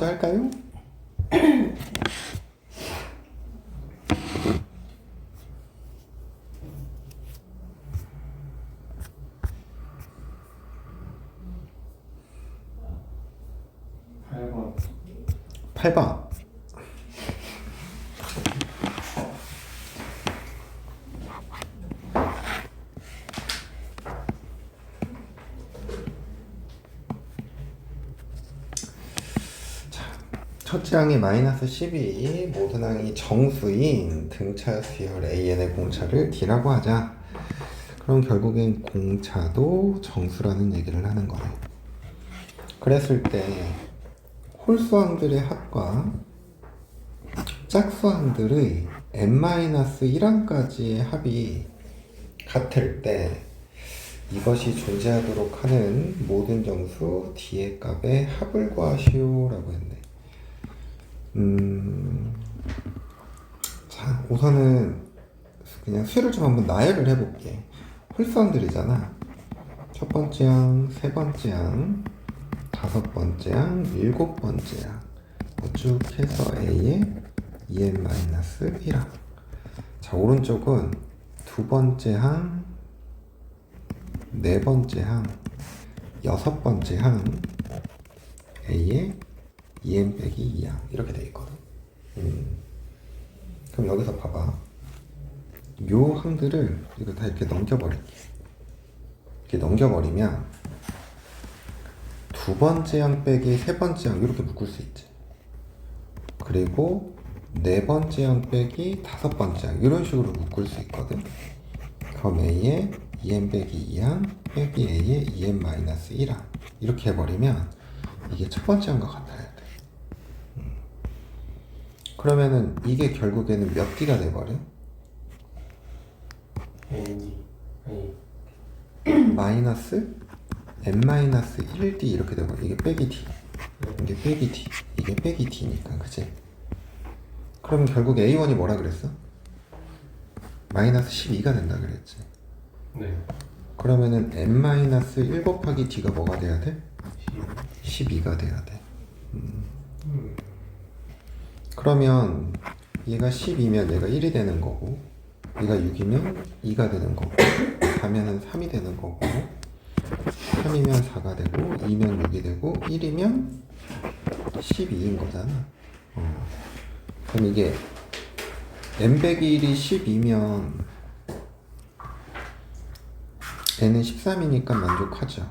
할까요? 팔번 8번. 첫째 항이 마이너스 12, 모든 항이 정수인 등차 수열 AN의 공차를 D라고 하자. 그럼 결국엔 공차도 정수라는 얘기를 하는 거네. 그랬을 때 홀수항들의 합과 짝수항들의 n-1항까지의 합이 같을 때 이것이 존재하도록 하는 모든 정수 D의 값의 합을 구하시오 라고 했네. 자, 우선은 그냥 수를 좀 한번 나열을 해볼게. 홀수항들이잖아. 첫 번째 항, 세 번째 항, 다섯 번째 항, 일곱 번째 항. 쭉 해서 A에 EN-1항. 자, 오른쪽은 두 번째 항, 네 번째 항, 여섯 번째 항, A에 EN-2항. 이렇게 돼 있거든. 그럼 여기서 봐봐. 요 항들을 이거 다 이렇게 넘겨버릴게. 이렇게 넘겨버리면 두 번째 항 빼기 세 번째 항 이렇게 묶을 수 있지. 그리고 네 번째 항 빼기 다섯 번째 항 이런 식으로 묶을 수 있거든. 그럼 A에 EN-2항 빼기 A에 EN-1항 이렇게 해버리면 이게 첫 번째 항과 같아야 돼. 그러면은 이게 결국에는 몇 D가 돼버려? 마이너스 n-1D 이렇게 되고 이게 빼기 D 이게 빼기 D 이게 빼기 D니까 그치? 그럼 결국 A1이 뭐라 그랬어? 마이너스 12가 된다 그랬지. 네. 그러면은 n-1 곱하기 D가 뭐가 돼야 돼? 12가 돼야 돼. 그러면 얘가 10이면 얘가 1이 되는 거고 얘가 6이면 2가 되는 거고 4면은 3이 되는 거고 3이면 4가 되고 2면 6이 되고 1이면 12인 거잖아. 그럼 이게 n-1이 12면 n은 13이니까 만족하죠.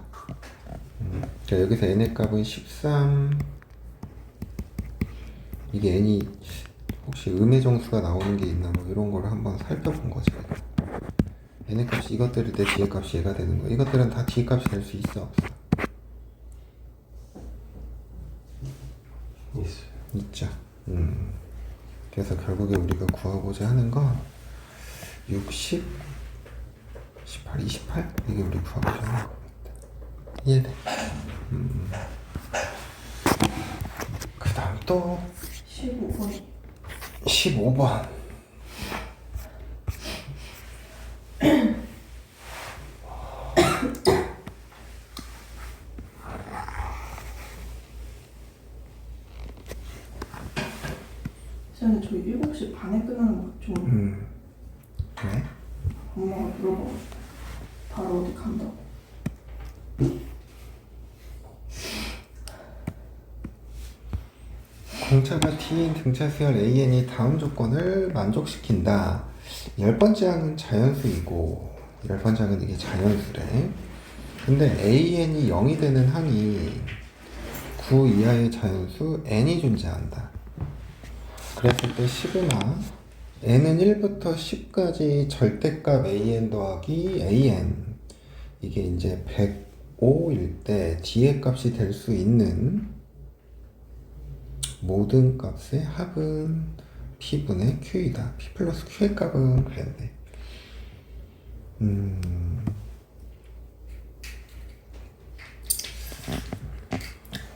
자, 여기서 n의 값은 13. 이게 n이 혹시 음의 정수가 나오는 게 있나 뭐 이런 거를 한번 살펴본 거지. n의 값이 이것들일 때 뒤의 값이 얘가 되는 거야. 이것들은 다 뒤의 값이 될 수 있어 없어? 있어요. 있죠. 그래서 결국에 우리가 구하고자 하는 건 60, 18, 28 이게 우리 구하고자 하는 겁니다. 이해돼? 그 다음 또 15번. 15번. 근데 저희 7시 반에 끝나는 거 좀 왜? 엄마가 물어봐. 바로 어디 간다고. 공차가 T인 등차 수열 AN이 다음 조건을 만족시킨다. 10번째 항은 자연수이고 10번째 항은 이게 자연수래. 근데 AN이 0이 되는 항이 9 이하의 자연수 n이 존재한다. 그랬을 때 시그마 n은 1부터 10까지 절대값 an 더하기 an 이게 이제 105일 때 D의 값이 될 수 있는 모든 값의 합은 P분의 Q이다. P 플러스 Q의 값은 그랬네.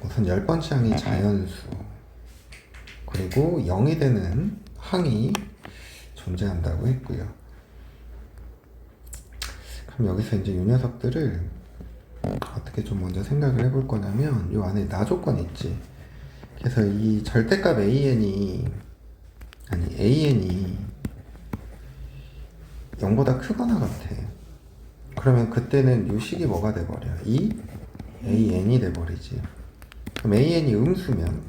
우선 10번째 항이 자연수 그리고 0이 되는 항이 존재한다고 했고요. 그럼 여기서 이제 이 녀석들을 어떻게 좀 먼저 생각을 해볼 거냐면 이 안에 나 조건 있지. 그래서 이 절대값 an이 0보다 크거나 같아. 그러면 그때는 요식이 뭐가 돼버려? 이 an이 돼버리지. 그럼 an이 음수면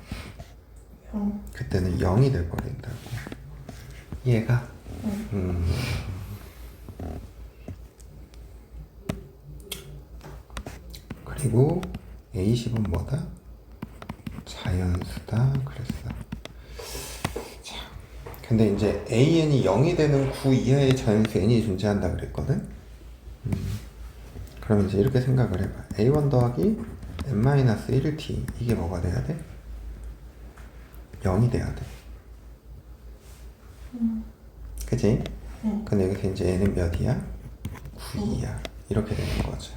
0. 그때는 0이 돼버린다고. 이해가? 그리고 A10은 뭐다? 자연수다 그랬어. 자, 근데 이제 AN이 0이 되는 구 이하의 자연수 n이 존재한다 그랬거든? 그러면 이제 이렇게 생각을 해봐. A1 더하기 n-1t 이게 뭐가 돼야 돼? 0이 돼야 돼. 그치? 근데 여기서 이제 n은 몇이야? 9이야. 이렇게 되는 거죠.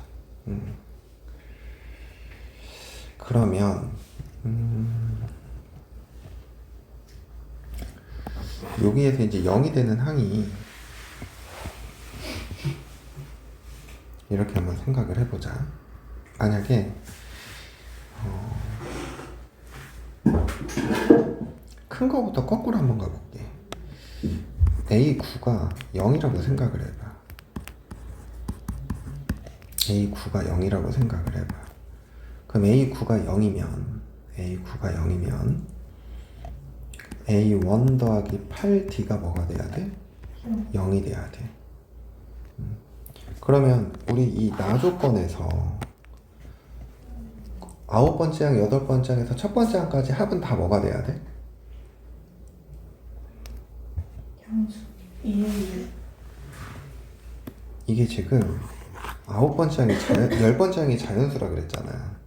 그러면 여기에서 이제 0이 되는 항이 이렇게 한번 생각을 해보자. 만약에 큰 거부터 거꾸로 한번 가볼게. A9가 0이라고 생각을 해봐. A9가 0이라고 생각을 해봐. 그럼 A9가 0이면 A1 더하기 8D가 뭐가 돼야 돼? 0이 돼야 돼. 그러면 우리 이 나조건에서 9번째 항, 8번째 항에서 첫 번째 항까지 합은 다 뭐가 돼야 돼? 양수 2A 이게 지금 9번째 항이 10번째 항이 자연수라 그랬잖아.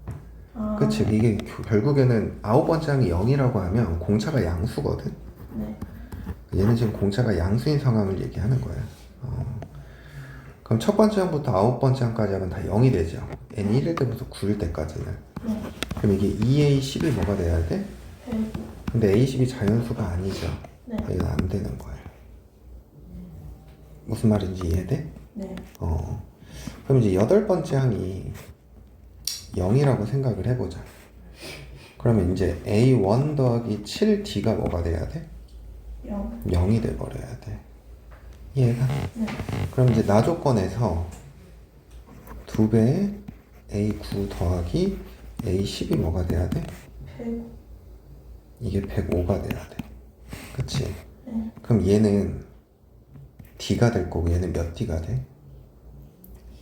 그치? 이게 결국에는 9번째 항이 0이라고 하면 공차가 양수거든? 네. 얘는 지금 공차가 양수인 상황을 얘기하는 거야. 그럼 첫 번째 항부터 9번째 항까지 하면 다 0이 되죠. n 1일 때부터 9일 때까지는. 네. 그럼 이게 2a10이 뭐가 돼야 돼? 100. 근데 a10이 자연수가 아니죠. 네. 이건 안 되는 거예요. 무슨 말인지 이해돼? 네. 그럼 이제 8번째 항이 0이라고 생각을 해보자. 그러면 이제 A1 더하기 7D가 뭐가 돼야 돼? 0. 0이 돼버려야 돼. 이해가? 네. 그럼 이제 나조건에서 2배의 A9 더하기 A10이 뭐가 돼야 돼? 100. 이게 105가 돼야 돼. 그치? 네. 그럼 얘는 D가 될 거고 얘는 몇 D가 돼?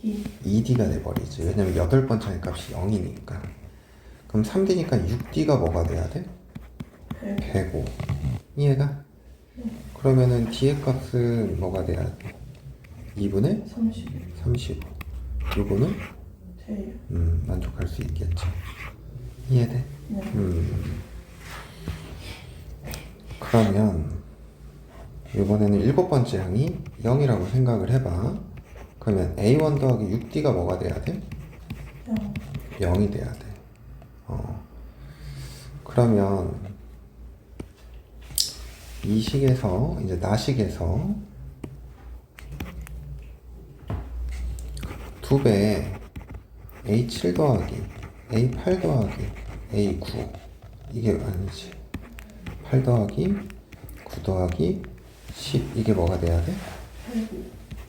2. 2D가 돼버리지. 왜냐면 8번째 항의 값이 0이니까. 그럼 3D니까 6D가 뭐가 돼야 돼? 100. 105. 이해가? 그러면은 D의 값은 뭐가 돼야 돼? 2분의 31. 35. 요거는 돼요. 만족할 수 있겠죠. 이해돼? 네. 그러면 이번에는 7번째 항이 0이라고 생각을 해봐. 그러면 A1 더하기 6D가 뭐가 돼야 돼? 0. 0이 돼야 돼. 그러면 이 식에서 이제 나식에서 2배에 A7 더하기 A8 더하기 A9 이게 아니지. 8 더하기 9 더하기 10 이게 뭐가 돼야 돼?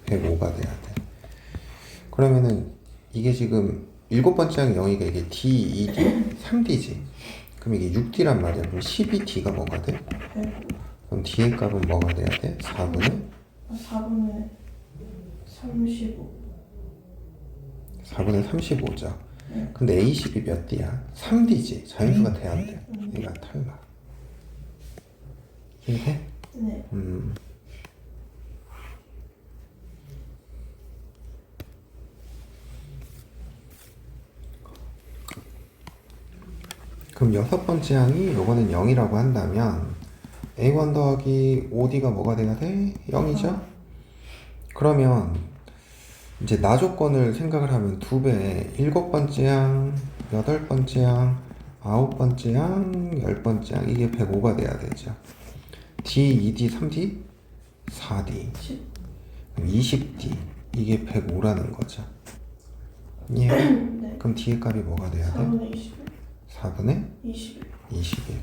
105가 돼야 돼. 그러면은 이게 지금 7번째 항 0이가 이게 D, 2D, 3D지. 그럼 이게 6D란 말이야. 그럼 12D가 뭐가 돼? 105. 그럼 D의 값은 뭐가 돼야 돼? 4분의 4분의 35. 4분의 35죠. 네. 근데 A10이 몇 D야? 3D지. 자연수가 돼야 안 돼. 얘가 탈락. 이해돼? 네. 그럼 6번째 항이 요거는 0이라고 한다면 A1 더하기 5D가 뭐가 돼야 돼? 0이죠? 그러면 이제 나조건을 생각을 하면 2배 7번째 항, 8번째 항, 9번째 항, 10번째 항 이게 105가 돼야 되죠. D, 2D, 3D, 4D 10. 그럼 20D 이게 105라는 거죠. 예. 네. 그럼 D의 값이 뭐가 돼야 돼? 4분의 21. 4분의 21. 21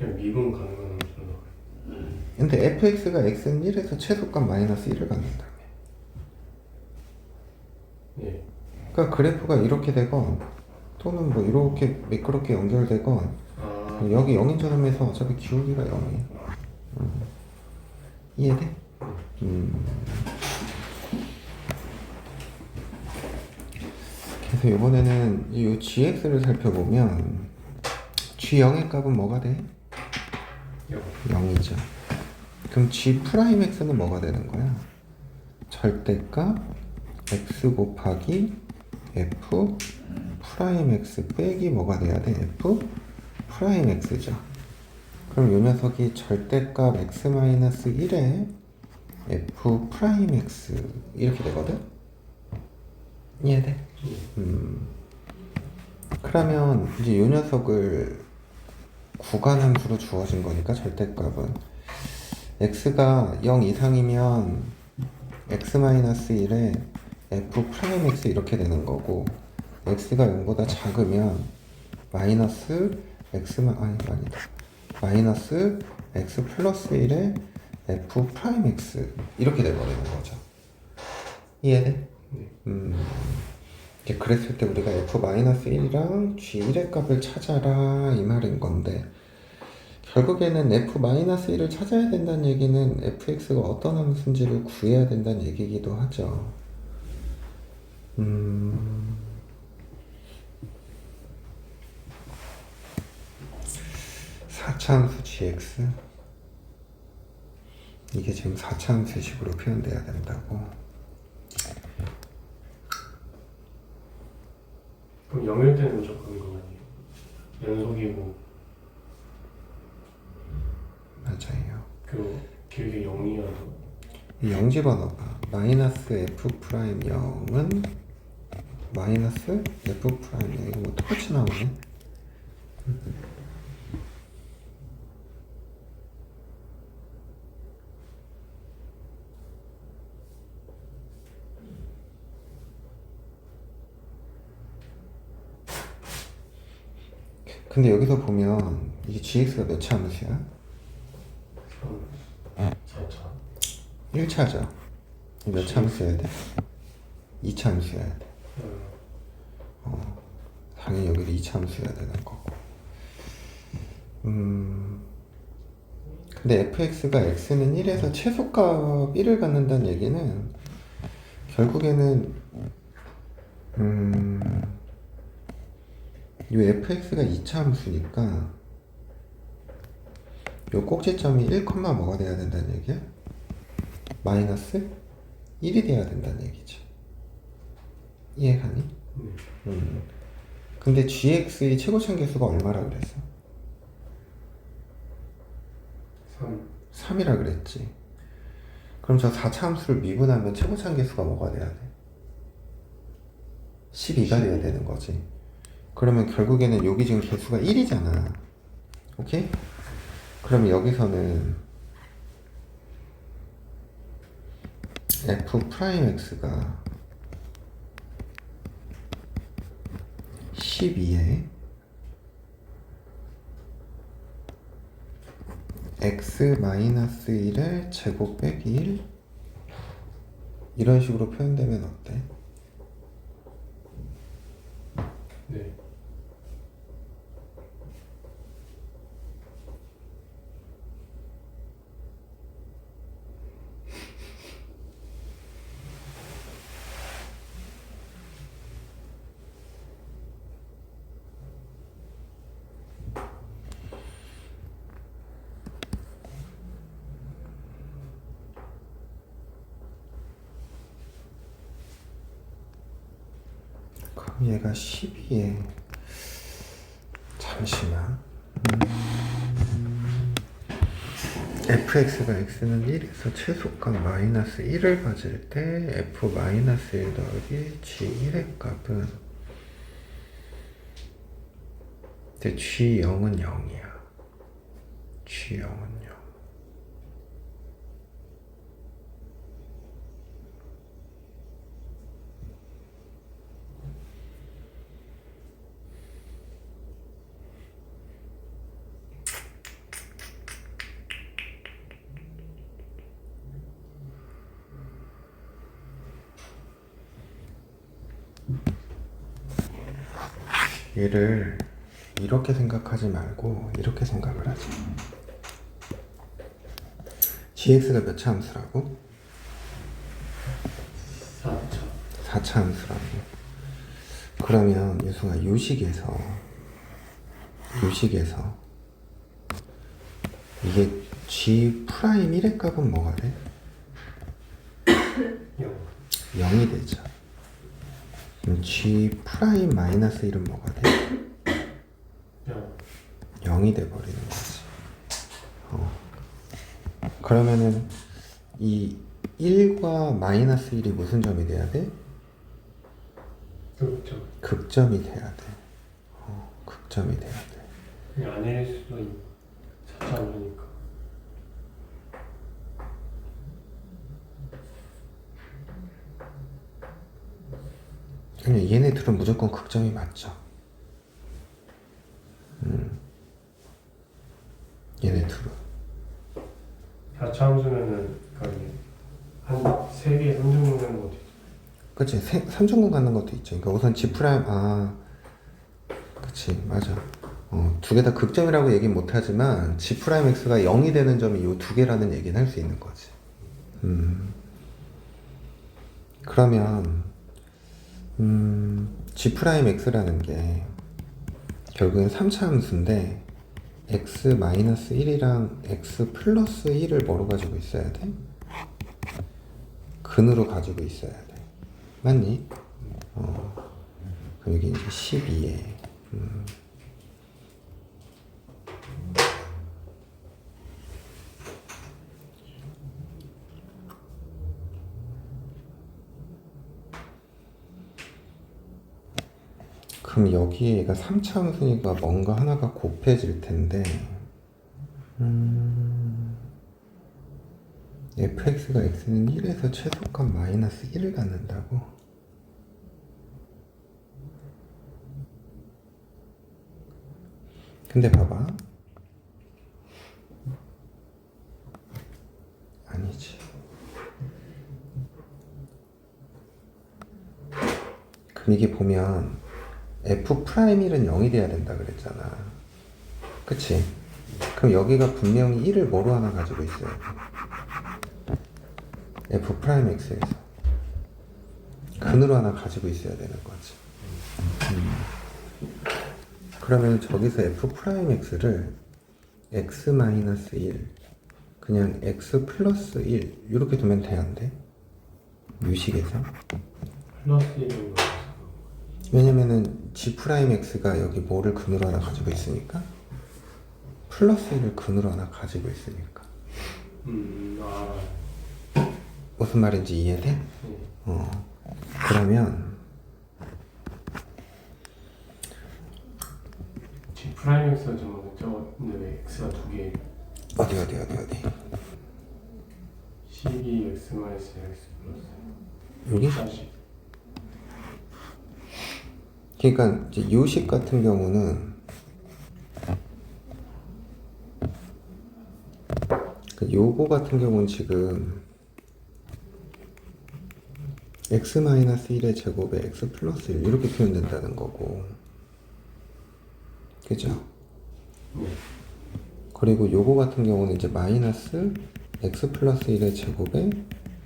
그냥 미분 가능한 함수로. 근데 fx가 x는 1에서 최소값 마이너스 1을 갖는다며. 예. 그러니까 그래프가 이렇게 되건 또는 뭐 이렇게 매끄럽게 연결되건 아, 여기 0인 점에서 어차피 기울기가 0이야. 이해돼? 그래서 이번에는 이 gx를 살펴보면 g0의 값은 뭐가 돼? 영. 0이죠. 그럼 g'x는 뭐가 되는 거야? 절대값 x 곱하기 f 프라임 x 빼기 뭐가 돼야 돼? f 프라임 x죠. 그럼 이 녀석이 절대값 x-1에 f 프라임 x 이렇게 되거든? 이해돼? 그러면 이제 이 녀석을 구간함수로 주어진 거니까 절대값은 x가 0 이상이면 x-1에 f 프라임 x 이렇게 되는 거고 x가 0보다 작으면 마이너스 마이너스 x 플러스 1에 f 프라임 x 이렇게 돼버리는 거죠. 이해돼? 이제 그랬을 때 우리가 f-1이랑 g1의 값을 찾아라 이 말인 건데 결국에는 f-1을 찾아야 된다는 얘기는 fx가 어떤 함수인지를 구해야 된다는 얘기이기도 하죠. 4차함수 gx 이게 지금 4차함수의 식으로 표현돼야 된다고. 그럼 0일 때는 무조건 그거 아니에요? 연속이고 맞아요. 그 길게 0이어도 이 0 집어넣어봐. 마이너스 f 프라임 0은 마이너스 f 프라임 0 이거 뭐 똑같이 나오네. 근데 여기서 보면 이게 gx가 몇 차 함수야? 4차. 1차죠. 몇 차 함수여야 돼? 2차 함수여야 돼. 당연히 여기도 2차 함수여야 되는 거고. 근데 fx가 x는 1에서 최소값 1을 갖는다는 얘기는 결국에는 이 fx가 2차 함수니까 요 꼭지점이 1, 뭐가 돼야 된다는 얘기야? 마이너스 1이 돼야 된다는 얘기죠. 이해가니? 근데 gx의 최고참계수가 얼마라 그랬어? 3. 3이라 그랬지. 그럼 저 4차 함수를 미분하면 최고참계수가 뭐가 돼야 돼? 12가 돼야 되는 거지. 그러면 결국에는 여기 지금 개수가 1이잖아. 오케이? 그러면 여기서는 f 프라임 x가 12에 x-1의 제곱 빼기 1 이런 식으로 표현되면 어때? 네. 그럼 얘가 12에 잠시만 fx가 x는 1에서 최소값 마이너스 1을 가질 때 f 마이너스 1 더하기 g1의 값은 근데 g0은 0이야. g0은 0. 얘를 이렇게 생각하지 말고 이렇게 생각을 하자. gx가 몇 차 함수라고? 4차. 4차 함수라고. 그러면 유승아 요식에서 이게 g 프라임 1의 값은 뭐가 돼? 0. 0이 되죠. 그럼 g 프라임 마이너스 1은 뭐가 돼? 0. 0이 돼버리는 거지. 그러면은 이 1과 마이너스 1이 무슨 점이 돼야 돼? 그렇죠. 극점이 돼야 돼. 극점이 돼야 돼. 그냥 아닐 수도 4차 함수니까. 그냥 얘네 둘은 무조건 극점이 맞죠. 얘네 둘은. 4차 함수면은 거의 한 3개 3중분 되는 것도 있죠. 그치? 3중근 갖는 것도 있죠. 그러니까 우선 G 프라임, 그치, 맞아. 두 개 다 극점이라고 얘기는 못하지만 G 프라임 X가 0이 되는 점이 이 두 개라는 얘기는 할 수 있는 거지. 그러면 G 프라임 X라는 게 결국엔 3차 함수인데 X 마이너스 1이랑 X 플러스 1을 뭐로 가지고 있어야 돼? 근으로 가지고 있어야 돼. 맞니? 그럼 여기 이제 12에 그럼 여기에 얘가 3차 함수니까 뭔가 하나가 곱해질 텐데 fx가 x는 1에서 최소값 마이너스 1을 갖는다고? 근데 봐봐. 아니지. 그럼 이게 보면 f 프라임 1은 0이 돼야 된다 그랬잖아. 그치? 그럼 여기가 분명히 1을 뭐로 하나 가지고 있어야 돼? f 프라임 x에서 근으로 하나 가지고 있어야 되는 거지. 그러면 저기서 f 프라임 x를 x 마이너스 1 그냥 x 플러스 1 이렇게 두면 돼 안 돼? 유식에서. 플러스 1인 거. 왜냐면은 g 프라임 x가 여기 뭐를 근으로 하나 가지고 있으니까 플러스 1을 근으로 하나 가지고 있으니까. 무슨 말인지 이해돼? 그러면 G 프라임 X가 저거 근데 왜 X가 두 개? 어디 12 X 마이너스 X 플러스 여기? 40. 그러니까 이제 요식 같은 경우는 요거 같은 경우는 지금 x-1의 제곱에 x 플러스 1 이렇게 표현된다는 거고, 그죠? 네. 그리고 요거 같은 경우는 이제 마이너스 x 플러스 1의 제곱에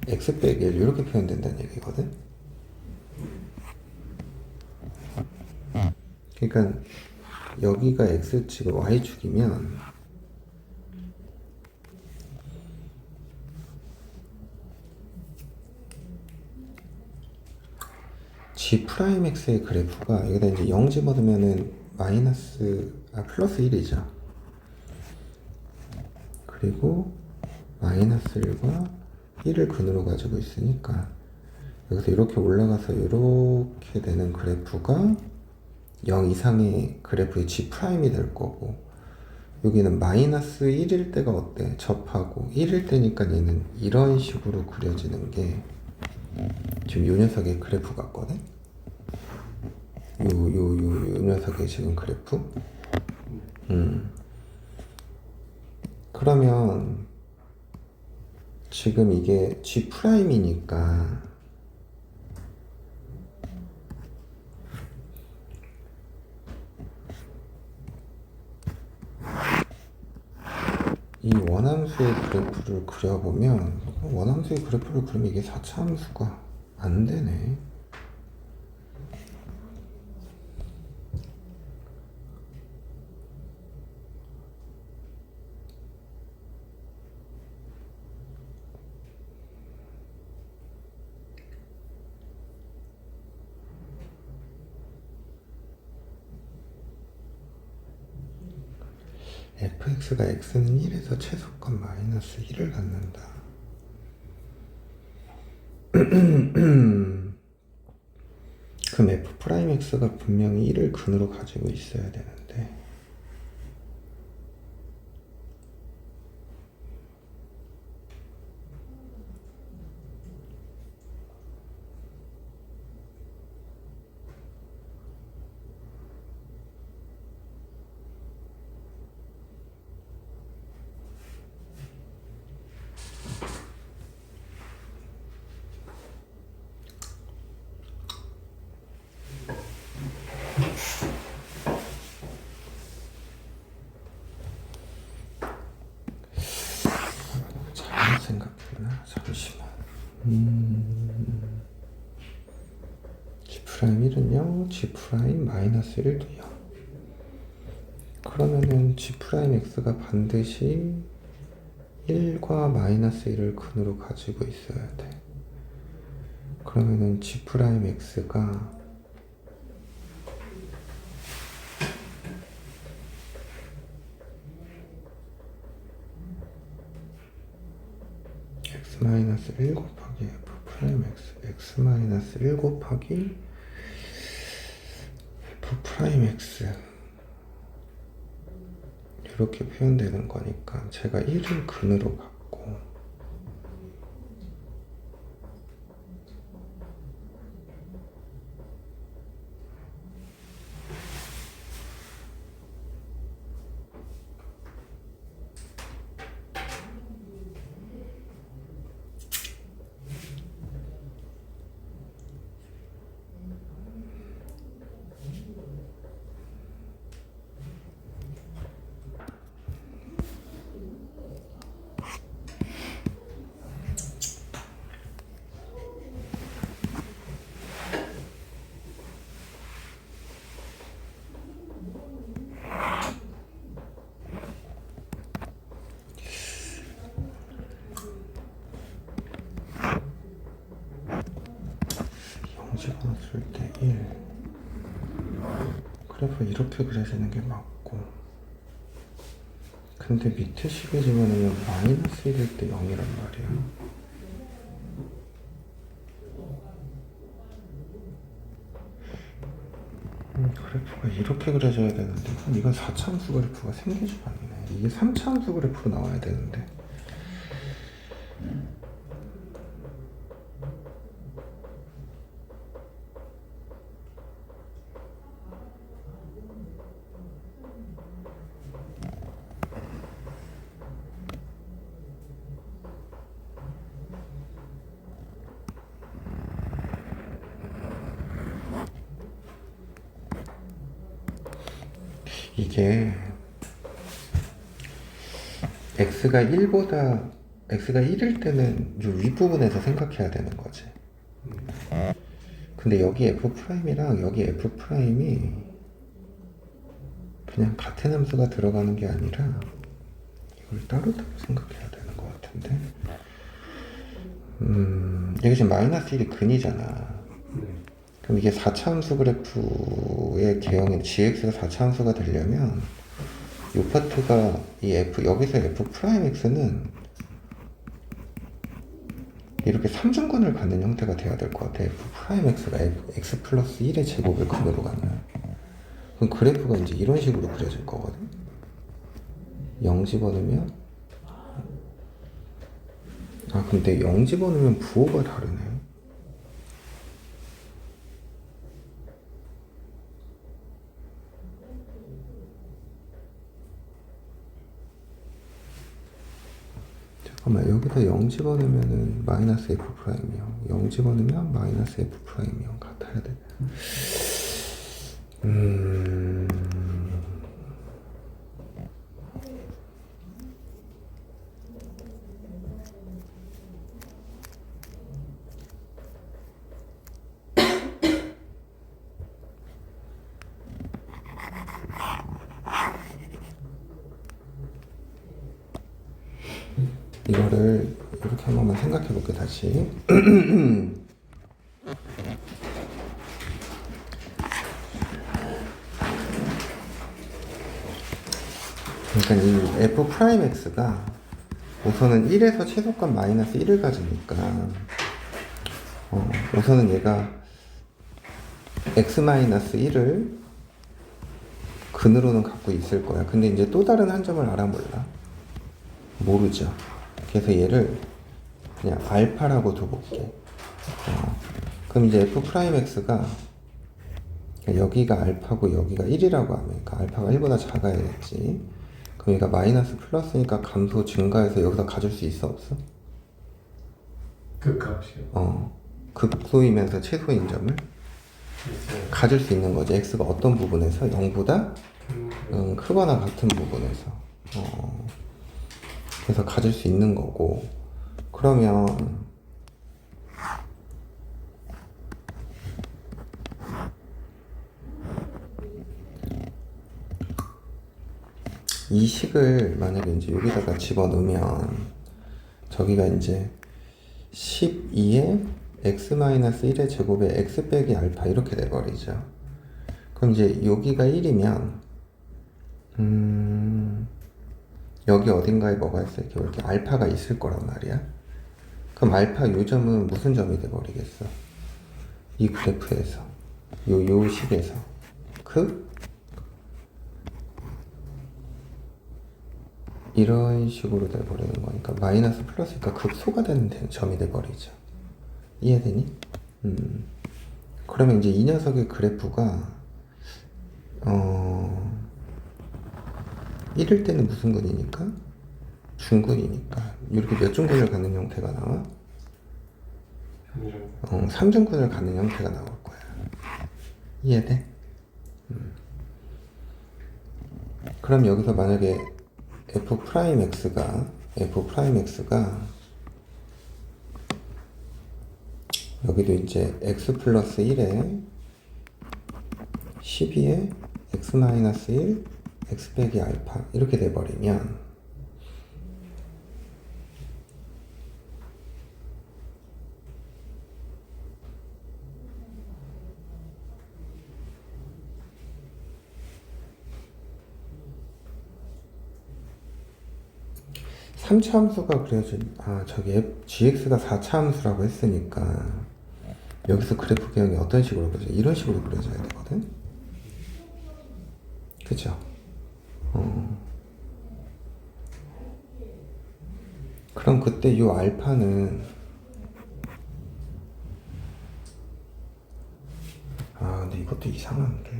x 빼기 1 이렇게 표현된다는 얘기거든. 그러니까 여기가 x축 y축이면 g 프라임 x의 그래프가 여기다 이제 0 집어넣으면은 플러스 1이죠. 그리고 마이너스 1과 1을 근으로 가지고 있으니까 여기서 이렇게 올라가서 이렇게 되는 그래프가 0 이상의 그래프의 g 프라임이 될 거고, 여기는 마이너스 1일 때가 어때? 접하고 1일 때니까 얘는 이런 식으로 그려지는 게 지금 요 녀석의 그래프 같거든? 요 녀석의 지금 그래프? 그러면 지금 이게 G 프라임이니까 이 원함수의 그래프를 그려보면 원함수의 그래프를 그리면 이게 4차 함수가 안 되네. fx가 x는 1에서 최소값 마이너스 1을 갖는다. 그럼 f'x가 분명히 1을 근으로 가지고 있어야 되는데 잘못 생각했나? 잠시만. G'1은 0, G'-1도 0. 그러면은 G'x가 반드시 1과 마이너스 1을 근으로 가지고 있어야 돼. 그러면은 G'x가 x-1 곱하기 f'x, x-1 곱하기 f'x 이렇게 표현되는 거니까 제가 1을 근으로 갖고 집어넣을 때 1. 그래프 이렇게 그려지는 게 맞고 근데 밑에 식에 집어넣으면 마이너스 1일 때 0이란 말이야. 그래프가 이렇게 그려져야 되는데 이건 4차 함수 그래프가 생기지가 않네. 이게 3차 함수 그래프로 나와야 되는데 이게 x가 1일 때는 이 윗부분에서 생각해야 되는 거지. 근데 여기 f'이랑 여기 f'이 그냥 같은 함수가 들어가는 게 아니라 이걸 따로따로 생각해야 되는 것 같은데 여기 지금 마이너스 1이 근이잖아. 그럼 이게 4차 함수 그래프의 개형인 gx가 4차 함수가 되려면 이 파트가 이 여기서 f'x는 이렇게 3중근을 갖는 형태가 돼야 될 것 같아. f'x가 x 플러스 1의 제곱을 근으로 가는. 그럼 그래프가 이제 이런 식으로 그려질 거거든. 0 집어넣으면 근데 0 집어넣으면 부호가 다르네. 잠깐만, 여기다 0 집어넣으면은 마이너스 f'이요. 0 집어넣으면 마이너스 f'이요. 같아야 돼. 이거를 이렇게 한 번만 생각해 볼게 다시. 그러니까 이 f 프라임 x가 우선은 1에서 최소값 마이너스 1을 가지니까 우선은 얘가 x 마이너스 1을 근으로는 갖고 있을 거야. 근데 이제 또 다른 한 점을 알아 몰라. 모르죠. 그래서 얘를 그냥 알파라고 둬볼게. 그럼 이제 f 프라임 x가 여기가 알파고 여기가 1이라고 하면 그러니까 알파가 1보다 작아야겠지. 그럼 얘가 마이너스 플러스니까 감소 증가해서 여기서 가질 수 있어 없어? 그 값이요. 극소이면서 최소인 점을 있어요. 가질 수 있는 거지. x가 어떤 부분에서 0보다 크거나 같은 부분에서 그래서 가질 수 있는 거고. 그러면 이 식을 만약에 이제 여기다가 집어넣으면 저기가 이제 12의 x-1의 제곱에 x 빼기 알파 이렇게 돼버리죠. 그럼 이제 여기가 1이면 여기 어딘가에 뭐가 있어? 이렇게 알파가 있을 거란 말이야. 그럼 알파 요점은 무슨 점이 돼버리겠어? 이 그래프에서 요 식에서 이런 식으로 돼버리는 거니까 마이너스 플러스니까 극소가 되는 점이 돼버리죠. 이해되니? 그러면 이제 이 녀석의 그래프가 1일 때는 무슨 근이니까? 중근이니까 이렇게 몇 중근을 갖는 형태가 나와? 3중근을 갖는 형태가 나올 거야. 이해돼? 그럼 여기서 만약에 f 프라임 x가 여기도 이제 x 플러스 1에 12에 x 마이너스 1 x 빼기 알파 이렇게 돼버리면 삼차 함수가 그려진 저기 gx가 4차 함수라고 했으니까 여기서 그래프 개형이 어떤 식으로 그려져? 이런 식으로 그려져야 되거든. 그죠? 그럼 그때 요 알파는 근데 이것도 이상한 게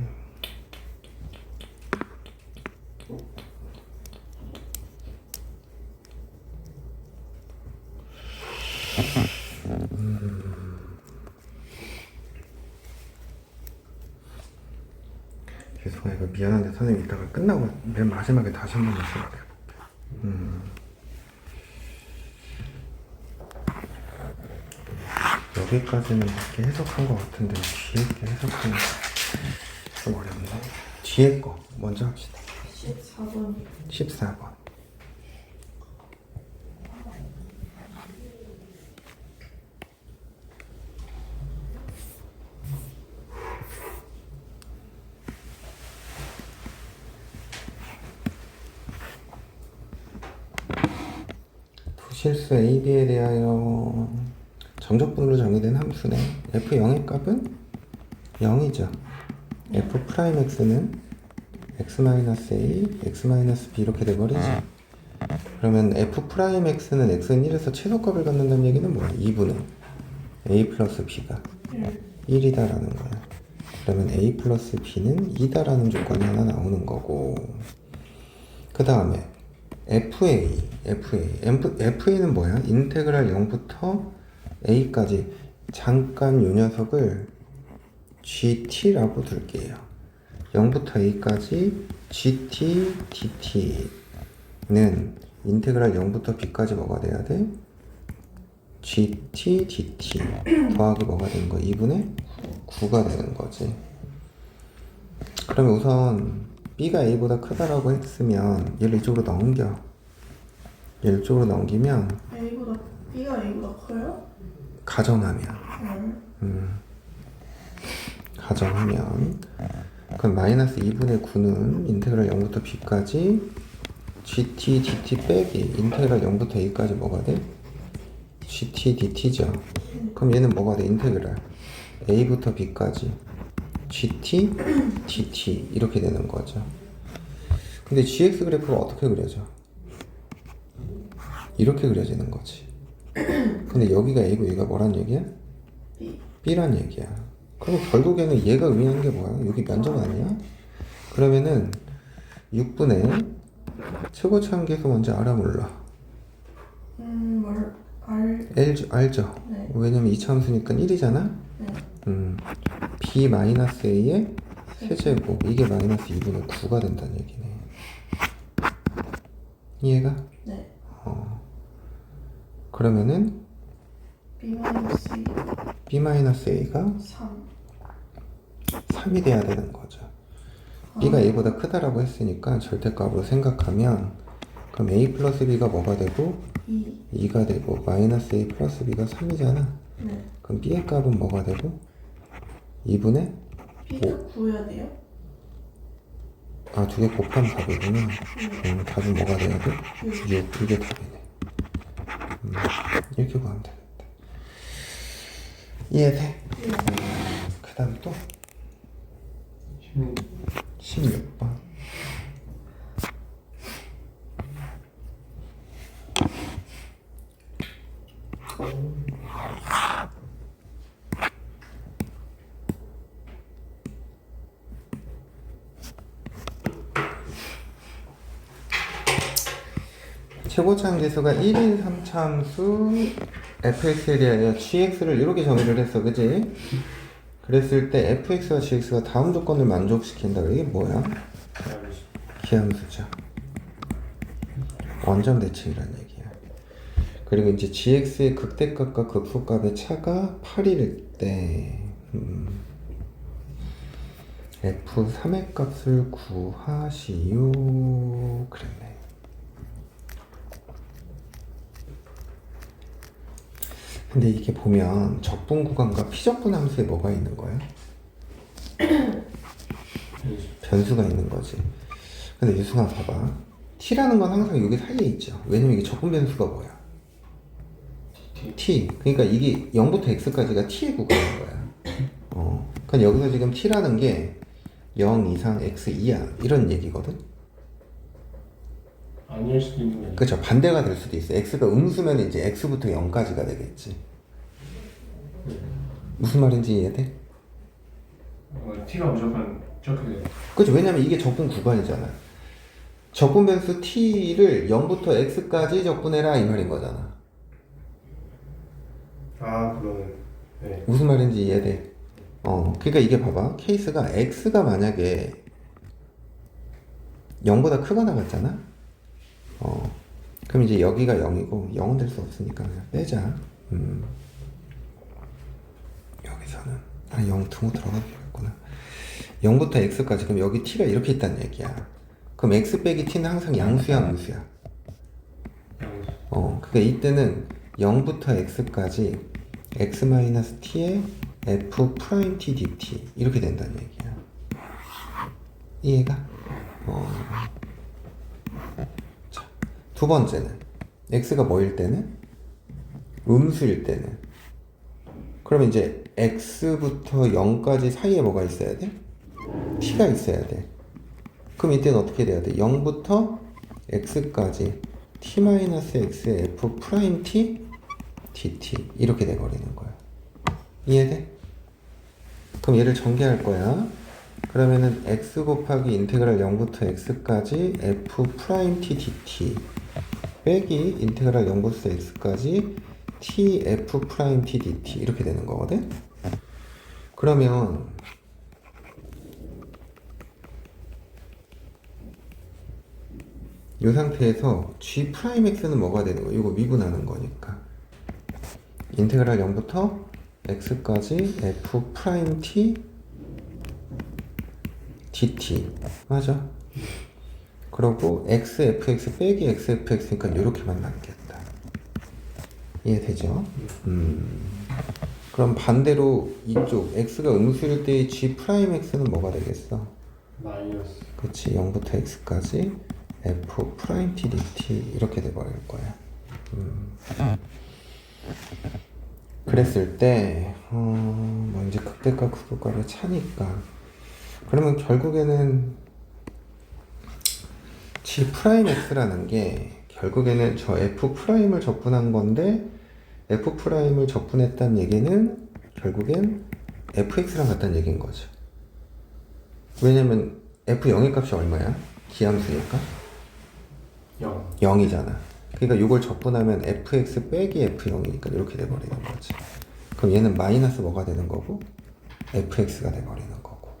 죄송해요. 이거 미안한데 선생님 이따가 끝나고 맨 마지막에 다시 한 번만 생각해볼게. 여기까지는 맞게 해석한 것 같은데 뒤에 게 해석하는 좀 어렵네. 뒤에 거 먼저 합시다. 14번 14번. 실수 a, b에 대하여 정적분으로 정의된 함수네. f0의 값은 0이죠. f 프라임 x는 x-a, x-b 이렇게 돼버리지. 그러면 f 프라임 x는 x는 1에서 최소값을 갖는다는 얘기는 뭐야? 2분의 a 플러스 b가 1이다라는 거야. 그러면 a 플러스 b는 2다라는 조건이 하나 나오는 거고, 그 다음에 FA는 뭐야? 인테그랄 0부터 A까지. 잠깐 요 녀석을 GT라고 둘게요. 0부터 A까지 GT, DT는 인테그랄 0부터 B까지 뭐가 돼야 돼? GT, DT 더하기 뭐가 되는 거야? 2분의 9가 되는 거지. 그러면 우선 B가 A보다 크다라고 했으면 얘를 이쪽으로 넘겨. 얘를 쪽으로 넘기면 A보다 B가 A보다 커요? 가정하면 응. 가정하면 그럼 마이너스 2분의 9는 인테그랄 0부터 b까지 gt dt 빼기 인테그랄 0부터 a까지 뭐가 돼? gt dt죠. 그럼 얘는 뭐가 돼? 인테그랄 a부터 b까지 gt dt 이렇게 되는 거죠. 근데 gx 그래프가 어떻게 그려져? 이렇게 그려지는 거지. 근데 여기가 a고 얘가 뭐란 얘기야? B. b란 얘기야. 그럼 결국에는 얘가 의미하는 게 뭐야? 여기 면적 아니야? 그러면은 6분의 최고차함계수 먼저 알아 몰라? 뭘 알죠? 네. 왜냐면 이차함수니까 1이잖아? 네. b-a의 세제곱 이게 마이너스 2분의 9가 된다는 얘기네. 이해가? 네. 그러면은 B 마이너스 A b-a가 3. 3이 돼야 되는 거죠. b가 a보다 크다라고 했으니까 절대값으로 생각하면 그럼 a 플러스 b가 뭐가 되고 2. 2가 되고 마이너스 a 플러스 b가 3이잖아. 네. 그럼 b의 값은 뭐가 되고 2분의 B가 구해야 돼요? 두 개 곱하면 답이구나. 답은 뭐가 돼야 돼? 6. 이게 답이네. 이렇게 구하면 되겠다. 이해돼? 네. 그 다음 또 16번. 최고차함계수가 1인 3차함수 fx에 gx를 이렇게 정의를 했어, 그지? 그랬을 때 fx와 gx가 다음 조건을 만족시킨다. 이게 뭐야? 기함수죠. 원점 대칭이란 얘기야. 그리고 이제 gx의 극대값과 극소값의 차가 8일 때 f3의 값을 구하시오. 그랬네. 근데 이게 보면 적분 구간과 피적분 함수에 뭐가 있는 거야? 변수가 있는 거지. 근데 유승아 봐봐. t라는 건 항상 여기 사이에 있죠. 왜냐면 이게 적분 변수가 뭐야? t. 그러니까 이게 0부터 x까지가 t의 구간인 거야. 그러니까 여기서 지금 t라는 게 0 이상 x 이하 이런 얘기거든. 아닐 수도 있는 게 그렇죠. 반대가 될 수도 있어. x가 음수면 이제 x부터 0까지가 되겠지. 무슨 말인지 이해돼? t가 무조건 저렇게 돼요. 그렇죠. 왜냐면 이게 적분 구간이잖아. 적분 변수 t를 0부터 x까지 적분해라 이 말인 거잖아. 그거는 네. 무슨 말인지 이해돼? 그러니까 이게 봐봐. 케이스가 x가 만약에 0보다 크거나 같잖아. 그럼 이제 여기가 0이고 0은 될 수 없으니까 그냥 빼자. 여기서는 0 등호 들어가겠구나. 0부터 x까지. 그럼 여기 t가 이렇게 있다는 얘기야. 그럼 x 빼기 t는 항상 양수야 무수야? 그러니까 이때는 0부터 x까지 x-t의 f'(t) dt 이렇게 된다는 얘기야. 이해가? 자, 두 번째는 x가 뭐일 때는? 음수일 때는. 그러면 이제 x부터 0까지 사이에 뭐가 있어야 돼? t가 있어야 돼. 그럼 이때는 어떻게 돼야 돼? 0부터 x까지 t-x의 f'(t) dt 이렇게 돼버리는 거야. 이해돼? 그럼 얘를 전개할 거야. 그러면은 x 곱하기 인테그랄 0부터 x까지 f'(t) dt 빼기 인테그랄 0부터 x까지 t f'(t) dt 이렇게 되는 거거든. 그러면 이 상태에서 g'x는 뭐가 되는 거야? 이거 미분하는 거니까 인테그랄 0부터 x까지 f'(t) dt 맞아? 그리고 xfx 빼기 xfx니까 이렇게만 남겠다. 이해되죠? 그럼 반대로 이쪽 x가 음수일 때의 g'x는 뭐가 되겠어? 마이너스. 그치, 0부터 x까지 f 프라임 t dt 이렇게 돼버릴 거야. 그랬을 때, 뭐 이제 극대값 극소값을 차니까. 그러면 결국에는 g 프라임 x라는 게 결국에는 저 f 프라임을 적분한 건데, f 프라임을 적분했다는 얘기는 결국엔 fx랑 같다는 얘기인 거죠. 왜냐면 f0의 값이 얼마야? 기함수니까 0. 0이잖아. 그러니까 이걸 적분하면 fx 빼기 f0이니까 이렇게 돼버리는 거지. 그럼 얘는 마이너스 뭐가 되는 거고 fx가 돼버리는 거고.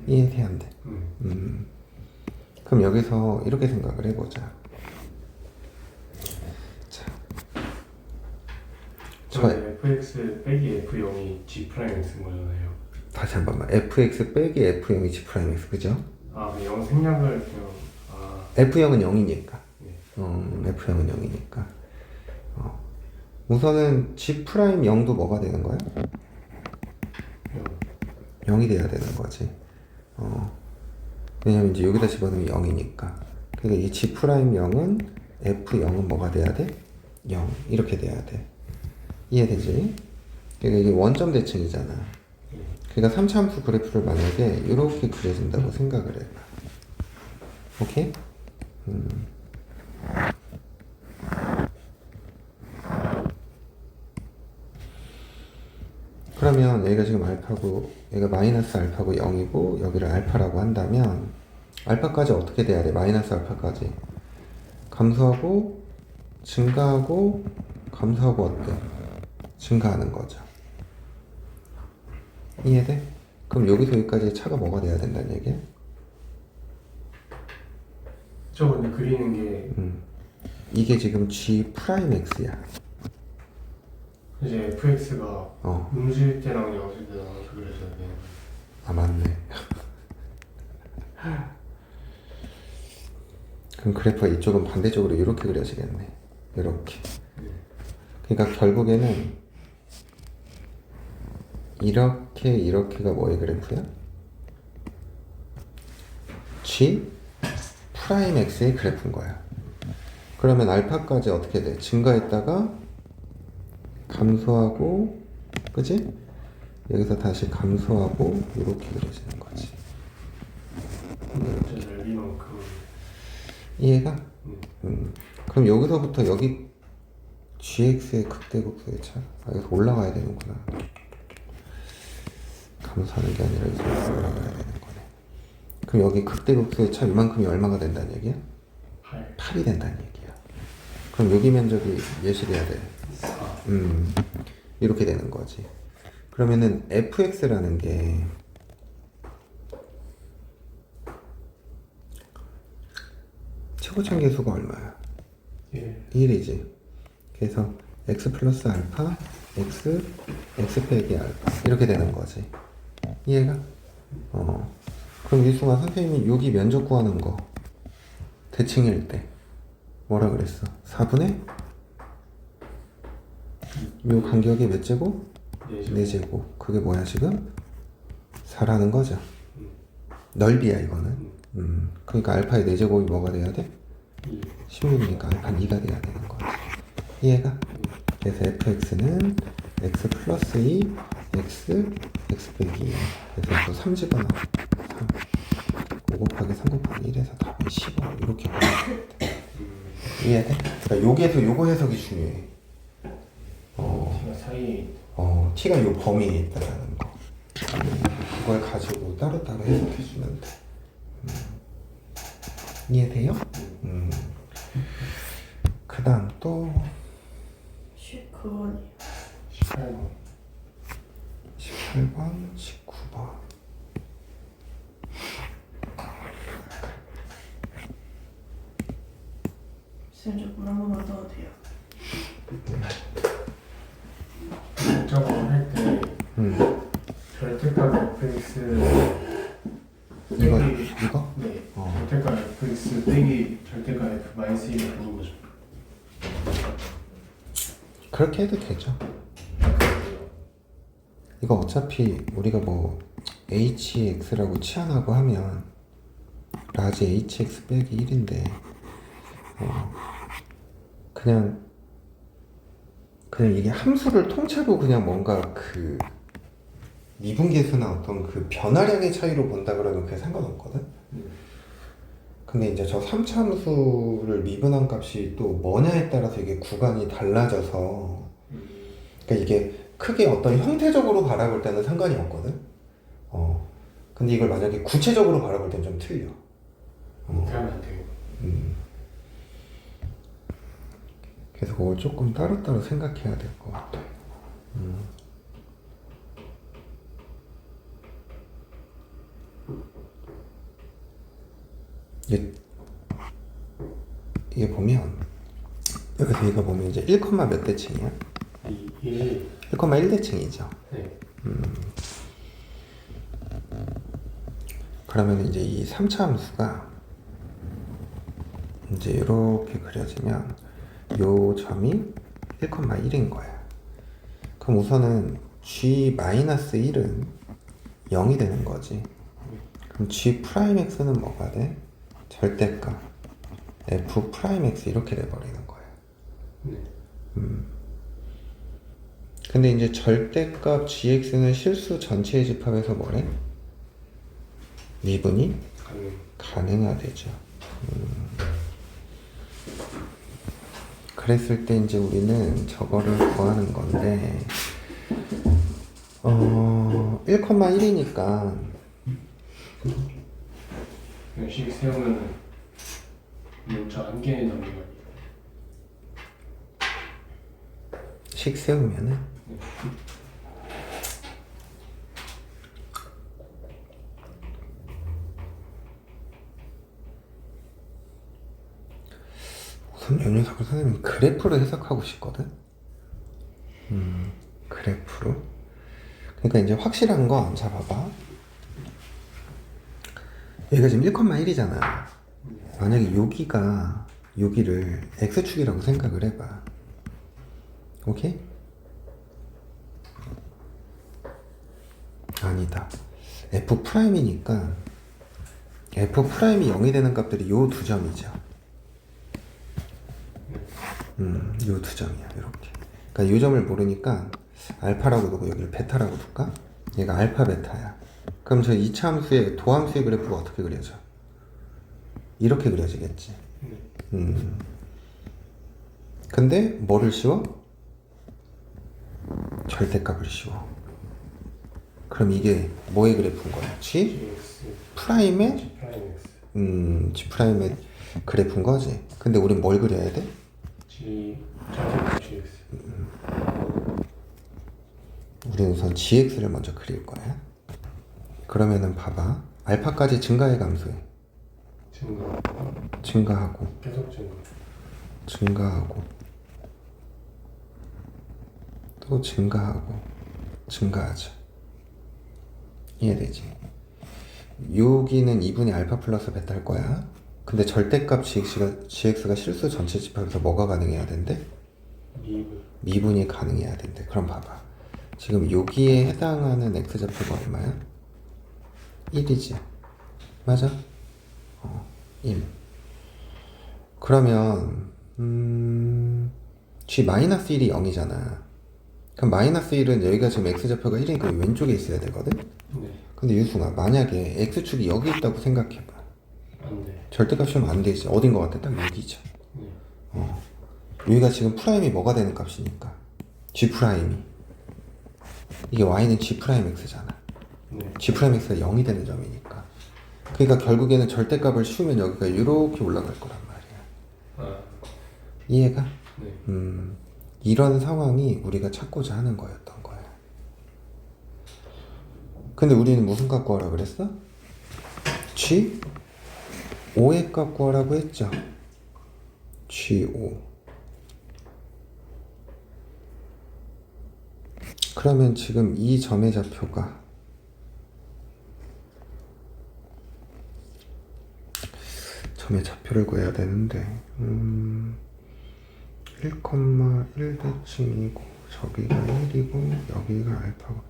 이해돼야 안 돼? 그럼 여기서 이렇게 생각을 해보자. 자, 저 fx 빼기 f0이 g 프라임 x인 거잖아요. 다시 한 번만. fx 빼기 f0이 g 프라임 x, 그죠? 아, 0 생략을 그냥 f0은 0이니까. 네. f0은 0이니까. 우선은 g 프라임 0도 뭐가 되는 거야? 0이 돼야 되는 거지. 왜냐면 이제 여기다 집어넣으면 0이니까. 그러니까 이 g 프라임 0은 f0은 뭐가 돼야 돼? 0 이렇게 돼야 돼. 이해되지? 그러니까 이게 원점 대칭이잖아. 그러니까 3차 함수 그래프를 만약에 이렇게 그려진다고 생각을 해봐. 오케이? 그러면 여기가 지금 알파고 여기가 마이너스 알파고 0이고 여기를 알파라고 한다면 알파까지 어떻게 돼야 돼? 마이너스 알파까지 감소하고 증가하고 감소하고 어때? 증가하는 거죠. 이해돼? 그럼 여기서 여기까지의 차가 뭐가 돼야 된다는 얘기야? 저 근데 그리는 게 이게 지금 g 프라임 x야. 이제 fx가 음수일 때랑 영수일 때랑 이렇게 그려져야 되는 거예요. 아 맞네. 그럼 그래프가 이쪽은 반대쪽으로 이렇게 그려지겠네. 이렇게. 그러니까 결국에는 이렇게가 뭐의 그래프야? g 프라임 x의 그래프인 거야. 그러면 알파까지 어떻게 돼? 증가했다가 감소하고, 그지? 여기서 다시 감소하고 이렇게 그려지는 거지. 저 넓이만큼. 이해가? 그럼 여기서부터 여기 gx의 극대극소의 차. 여기서 올라가야 되는구나. 감소하는 게 아니라 여기서 올라가야 되는 거네. 그럼 여기 극대극소의 차 이만큼이 얼마가 된다는 얘기야? 8이 된다는 얘기야. 그럼 여기 면적이 몇이 돼야 돼? 4. 이렇게 되는 거지. 그러면은 fx라는 게 최고점 계수가 얼마야? 1이지. 그래서 x 플러스 알파, x 빼기 알파 이렇게 되는 거지. 이해가? 그럼 이승아 선생님이 여기 면적 구하는 거 대칭일 때 뭐라 그랬어? 4분의? 요 간격이 몇 제곱? 4제곱. 그게 뭐야 지금? 4라는 거죠. 넓이야 이거는. 그러니까 알파의 4제곱이 뭐가 돼야 돼? 16이니까 알파 2가 돼야 되는 거지. 이해가? 그래서 fx는 x 플러스 2 x 빼기 2. 그래서 또 3 집어넣어. 3. 5 곱하기 3 곱하기 1에서 답이 15. 이렇게 보면 이해돼? 그러니까 여기에서 요거 해석이 중요해. T가 사이에 t가 요 범위에 있다라는 거. 그걸 가지고 따로따로 해석해주면 돼. 이해돼요? 그 다음 또 19번이요. 18번. 18번, 19번. 선생님 저물 한 번만 넣어도 돼요? 저거 할때 절대값 fx 이거? 빼기 이거? 네. 절대가 fx 빼기 절대가 f 마이너스 1이 아닌 거죠. 그렇게 해도 되죠. 이거 어차피 우리가 뭐 hx라고 치환하고 하면 라지 hx 빼기 1인데 그냥 이게 함수를 통째로 그냥 뭔가 그 미분계수나 어떤 그 변화량의 차이로 본다 그러면 그게 상관없거든. 근데 이제 저 3차 함수를 미분한 값이 또 뭐냐에 따라서 이게 구간이 달라져서 그러니까 이게 크게 어떤 형태적으로 바라볼 때는 상관이 없거든. 근데 이걸 만약에 구체적으로 바라볼 때는 좀 틀려. 그렇게 하면 안 돼요. 그래서 그걸 조금 따로따로 생각해야 될 것 같아. 이게 보면 여기서 이거 보면 이제 1, 몇 대칭이야? 1. 1,1대칭이죠. 네. 그러면 이제 이 3차 함수가 이제 이렇게 그려지면 요 점이 1,1인 거야. 그럼 우선은 g-1은 0이 되는 거지. 그럼 g'(x는) 뭐가 돼? 절대값 f'(x) 이렇게 돼버리는 거야. 네. 근데 이제 절대값 gx는 실수 전체의 집합에서 뭐래? 미분이 가능하대죠. 그랬을 때 이제 우리는 저거를 구하는 건데 1,1이니까 식 세우면은 문자 한 개에 남는 거 아니에요? 식 세우면은 우선 요 녀석을 선생님이 그래프로 해석하고 싶거든. 그래프로. 그러니까 이제 확실한 건, 자 봐봐. 얘가 지금 1,1이잖아. 만약에 여기를 x축이라고 생각을 해봐. 오케이? 아니다. f'이니까 f'이 0이 되는 값들이 요 두 점이죠. 요 두 점이야. 이렇게. 그러니까 요 점을 모르니까 알파라고 두고 여기를 베타라고 둘까? 얘가 알파 베타야. 그럼 저 2차 함수의 도함수의 그래프가 어떻게 그려져? 이렇게 그려지겠지. 근데 뭐를 씌워? 절대값을 씌워. 그럼 이게 뭐의 그래프인 거야? G 프라임의 G 프라임 X. G 프라임의 그래프인 거지. 근데 우린 뭘 그려야 돼? G 절대값 GX. 우린 우선 gx를 먼저 그릴 거야. 그러면은 봐봐. 알파까지 증가해 감소해? 증가하고 계속 증가하고 또 증가하고 증가하죠. 이해되지? 여기는 2분의 알파 플러스 베타일 거야. 근데 절대값 gx가 실수 전체 집합에서 뭐가 가능해야 된대? 미분이 가능해야 된대. 그럼 봐봐. 지금 여기에 해당하는 x좌표가 얼마야? 1이지. 맞아? 1. 그러면 g-1이 0이잖아. 그럼 마이너스 1은 여기가 지금 x좌표가 1이니까 왼쪽에 있어야 되거든? 네. 근데 유승아, 만약에 x축이 여기 있다고 생각해봐. 안 돼. 절대값 시면 안 되지. 어딘 것 같아? 딱 여기죠. 네. 여기가 지금 프라임이 뭐가 되는 값이니까? g 프라임이. 이게 y는 g 프라임 x잖아. 네. g 프라임 x가 0이 되는 점이니까. 그러니까 결국에는 절대값을 씌우면 여기가 이렇게 올라갈 거란 말이야. 이해가? 네. 이런 상황이 우리가 찾고자 하는 거였던 거야. 근데 우리는 무슨 값 구하라 그랬어? g 5의 값 구하라고 했죠. g5. 그러면 지금 이 점의 좌표가 점의 좌표를 구해야 되는데 1,1대칭이고 저기가 1이고 여기가 알파고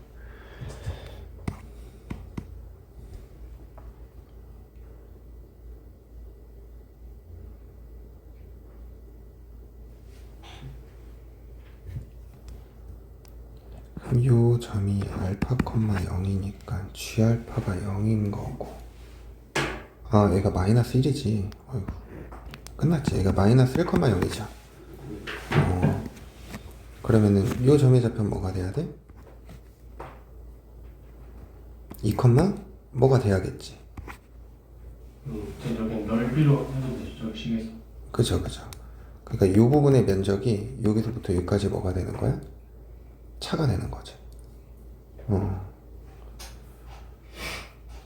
요 점이 알파, 0이니까 G알파가 0인 거고 아 얘가 마이너스 1이지 어이구. 끝났지 얘가 마이너스 1,0이죠 그러면은 요 점의 좌표는 뭐가 돼야 돼? 2, 뭐가 돼야겠지 저기 넓이로 해도 되죠. 저기 식에서. 그죠 그러니까 요 부분의 면적이 여기서부터 여기까지 뭐가 되는 거야? 차가 되는 거지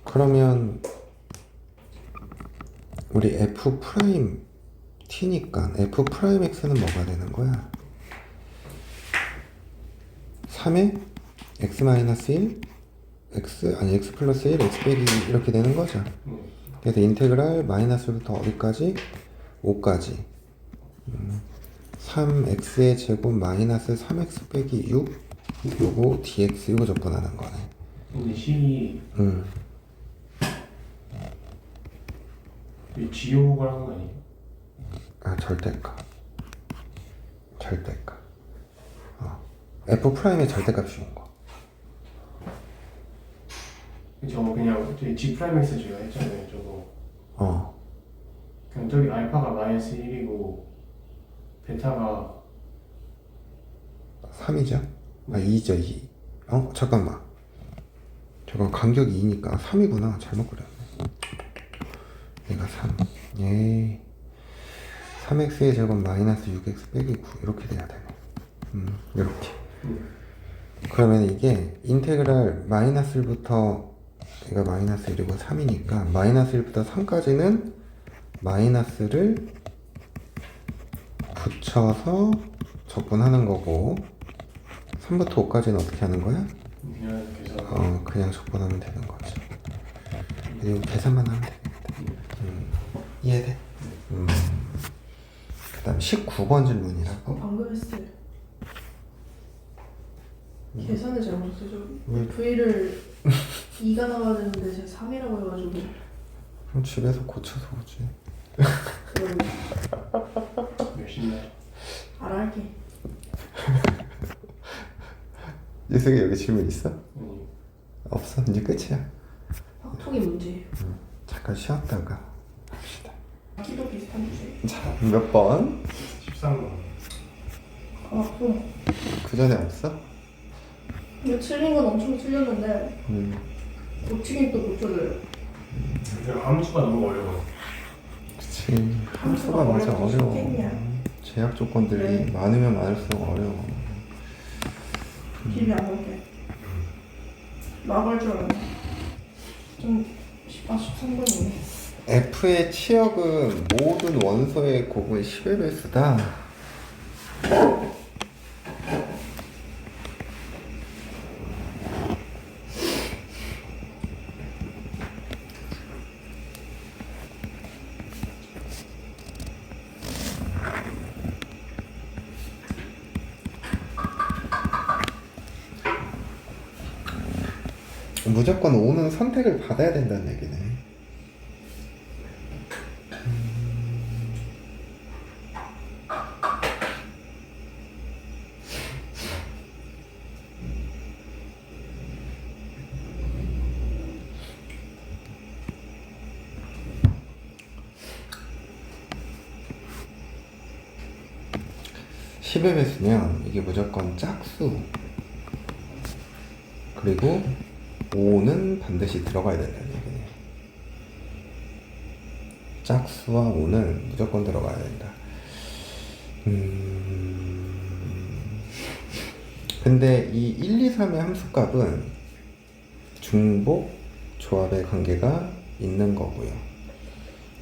그러면 우리 f 프라임 t니까 f 프라임 x는 뭐가 되는 거야? 3에 x 마이너스 1 x 플러스 1 x 빼기 이렇게 되는 거죠 그래서 인테그랄 마이너스부터 어디까지? 5까지 3x의 제곱 마이너스 3x 빼기 6 요거 dx 이거 접근하는 거네 근데 식이 지옥을 하는 거 아니에요? 아 절대값 f 프라임의 절대값이 온 거 저거 그냥 저기 G 프라임 X 제가 했잖아요. 저거 어 그냥 저기 알파가 마이너스 1이고 베타가 3이죠? 아 2죠 2 잠깐만 저건 간격이 2니까 3이구나 잘못 그렸네 얘가 3 예 3x의 제곱 마이너스 6x 빼기 9 이렇게 돼야 되네 이렇게 그러면 이게 인테그랄 마이너스 1부터 얘가 마이너스 1이고 3이니까 마이너스 1부터 3까지는 마이너스를 붙여서 적분하는 거고 3부터 5까지는 어떻게 하는 거야? 그냥 계산. 그냥 적분하면 되는 거지 그리고 계산만 하면 되겠다 이해돼? 그 다음 19번 질문이라고 방금 했어요. 계산을 잘못했어요. 왜? V를 2가 나와야 되는데 제가 3이라고 해가지고 그럼 집에서 고쳐서 오지 그럼 열심히 하죠. 알아 할게. 유석이 여기 질문 있어? 아니, 없어 이제 끝이야 확통이 문제예요. 잠깐 쉬었다가 합시다 키도 비슷한 주제. 자 몇 번? 13번. 그 전에 없어? 이거 틀린 건 엄청 틀렸는데 고치긴 또 고쳐줘요. 요즘 함수가 너무 어려워. 그치 함수가 맞아 어려워 제약 조건들이 네. 많으면 많을수록 어려워 비비 안 볼게. 나갈 줄 알았네. 좀 13번이네. F의 치역은 모든 원소의 곱은 10의 배수다 무조건 5는 선택을 받아야 된다는 얘기네. (10의) 배수면 이게 무조건 짝수 그리고 5는 반드시 들어가야 된다는 얘기네. 짝수와 5는 무조건 들어가야 된다. 근데 이 1, 2, 3의 함수값은 중복 조합의 관계가 있는 거고요.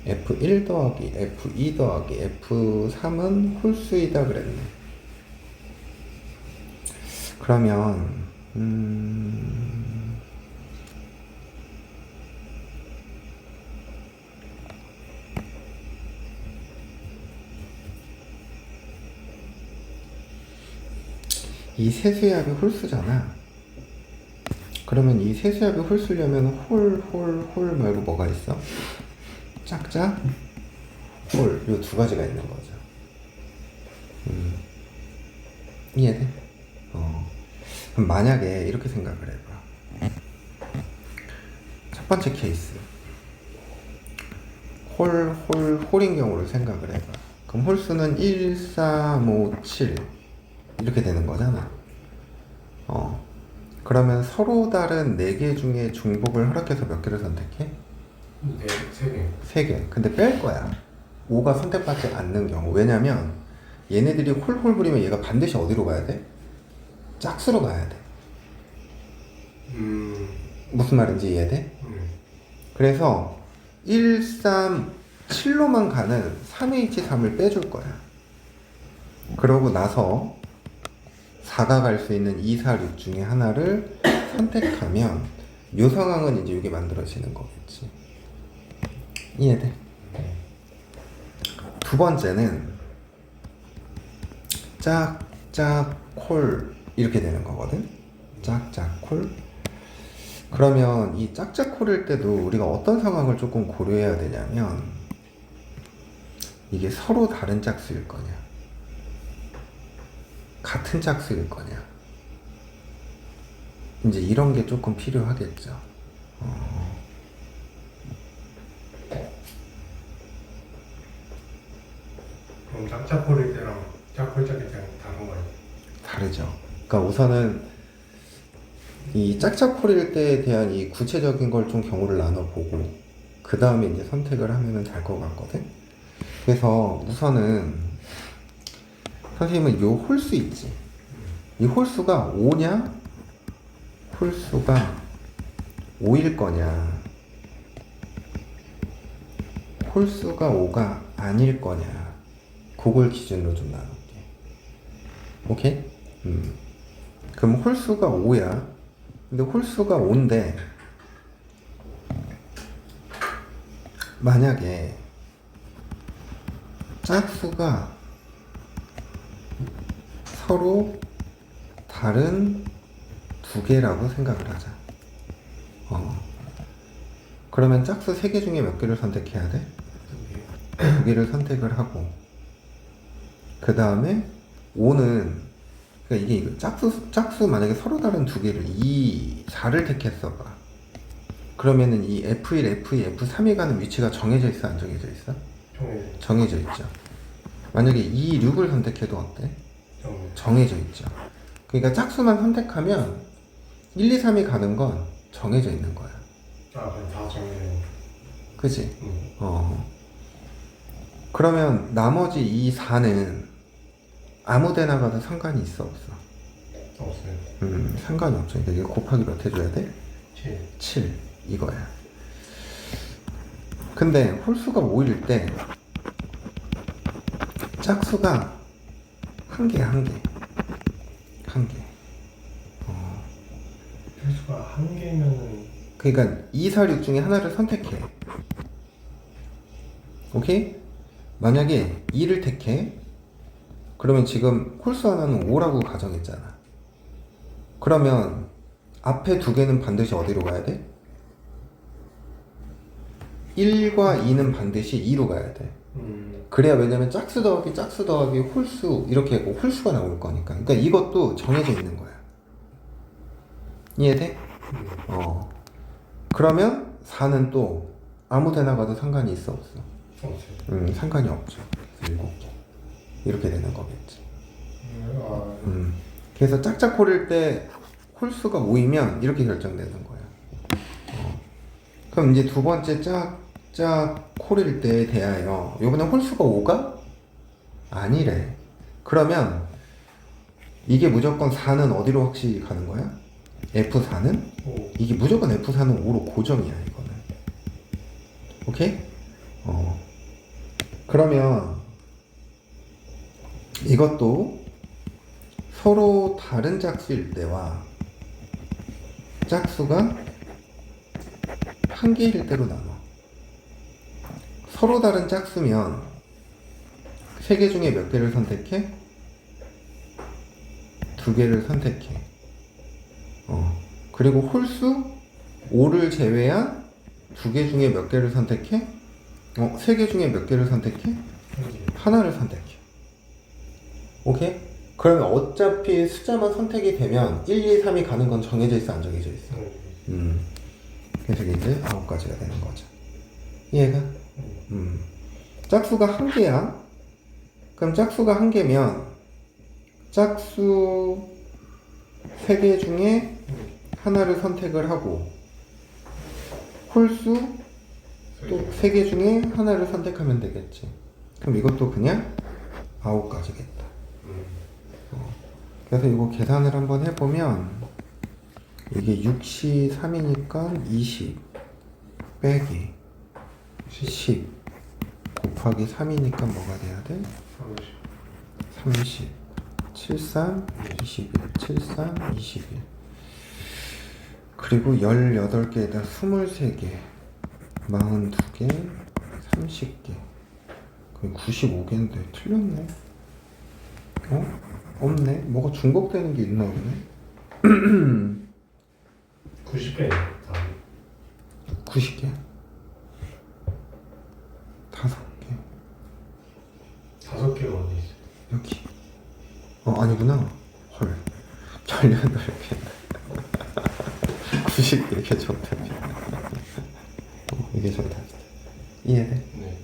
F1 더하기 F2 더하기 F3은 홀수이다 그랬네. 그러면 이 세수압이 홀수잖아. 그러면 이 세수압이 홀수려면 홀 말고 뭐가 있어? 짝짝 홀. 요 두 가지가 있는 거죠. 이해돼? 그럼 만약에 이렇게 생각을 해봐. 첫 번째 케이스. 홀인 경우를 생각을 해봐. 그럼 홀수는 1, 3, 5, 7 이렇게 되는 거잖아. 그러면 서로 다른 4개 중에 중복을 허락해서 몇 개를 선택해? 네, 3개. 3개. 근데 뺄 거야. 5가 선택받지 않는 경우. 왜냐면 얘네들이 홀 부리면 얘가 반드시 어디로 가야 돼? 짝수로 가야 돼. 무슨 말인지 이해돼? 그래서 1, 3, 7로만 가는 3H3을 빼줄 거야. 그러고 나서 4가 갈 수 있는 2, 4, 6 중에 하나를 선택하면 요 상황은 이제 이게 만들어지는 거겠지. 이해돼? 두 번째는 짝짝 콜 이렇게 되는 거거든. 짝짝 콜. 그러면 이 짝짝 콜일 때도 우리가 어떤 상황을 조금 고려해야 되냐면 이게 서로 다른 짝수일 거냐 같은 짝수일 거냐 이제 이런 게 조금 필요하겠죠. 그럼 짝짝콜일 때랑 짝콜짝일 때랑 다른 거예요? 다르죠. 그러니까 우선은 이 짝짝콜일 때에 대한 이 구체적인 걸 좀 경우를 나눠보고 그 다음에 이제 선택을 하면은 될 것 같거든. 그래서 우선은 선생님은 요 홀수 있지. 이 홀수가 5냐? 홀수가 5일 거냐? 홀수가 5가 아닐 거냐? 그걸 기준으로 좀 나눌게. 오케이? 그럼 홀수가 5야. 근데 홀수가 5인데 만약에 짝수가 서로 다른 2개라고 생각을 하자. 그러면 짝수 3개 중에 몇 개를 선택해야 돼? 2개를 선택을 하고 그 다음에 5는 그러니까 이게 짝수 만약에 서로 다른 2개를 2, 4를 택했어 봐. 그러면은 이 F1, F2, F3이 가는 위치가 정해져 있어 안 정해져 있어? 정해져 있죠. 만약에 2, 6을 선택해도 어때? 정해져 있죠. 그러니까 짝수만 선택하면 1, 2, 3이 가는 건 정해져 있는 거야. 아, 그럼 다 정해요. 그치? 그러면 나머지 이 4는 아무 데나 가도 상관이 있어 없어? 없어요. 상관이 없죠. 그러니까 이거 곱하기 몇 해줘야 돼? 7. 7 이거야. 근데 홀수가 5일 때 짝수가 한 개. 홀수가 한 개면은 그러니까 2, 4, 6 중에 하나를 선택해. 오케이? 만약에 2를 택해. 그러면 지금 홀수 하나는 5라고 가정했잖아. 그러면 앞에 2개는 반드시 어디로 가야 돼? 1과 2는 반드시 2로 가야 돼. 그래야 왜냐면 짝수 더하기 홀수 이렇게 하고 홀수가 나올 거니까. 그러니까 이것도 정해져 있는 거야. 이해돼? 그러면 4는 또 아무 데나 가도 상관이 있어 없어? 없어요. 상관이 없죠. 7개 이렇게 되는 거겠지. 그래서 짝짝콜일 때 홀수가 5이면 이렇게 결정되는 거야. 그럼 이제 두 번째 짝짝콜일 때에 대하여 요번에 홀수가 5가 아니래. 그러면 이게 무조건 4는 어디로 확실히 가는 거야? F4는? 이게 무조건 F4는 5로 고정이야 이거는. 오케이? 그러면 이것도 서로 다른 짝수일 때와 짝수가 한 개일 때로 나눠. 서로 다른 짝수면 3개 중에 몇 개를 선택해? 두 개를 선택해. 그리고 홀수 5를 제외한 두 개 중에 몇 개를 선택해? 세 개 중에 몇 개를 선택해? 하나를 선택해. 오케이? 그러면 어차피 숫자만 선택이 되면 1, 2, 3이 가는 건 정해져 있어, 안 정해져 있어? 그래서 이제 9가지가 되는 거죠. 이해가? 짝수가 한 개야. 그럼 짝수가 한 개면 짝수 3개 중에 하나를 선택을 하고 홀수 또 3개 중에 하나를 선택하면 되겠지. 그럼 이것도 그냥 9가지겠다. 그래서 이거 계산을 한번 해보면 이게 6시 3이니까 20 빼기 10 곱하기 3이니까 뭐가 돼야 돼? 30 73 21 73 21 그리고 18개에다 23개 42개 30개 그럼 95개인데 틀렸네. 없네. 뭐가 중복되는 게 있나 보네. 90개 90개 5개 5개가 어디 있어? 여기 아니구나. 헐 18개 90개 이게 정답이야. 이게 정답이다. 이해돼? 네.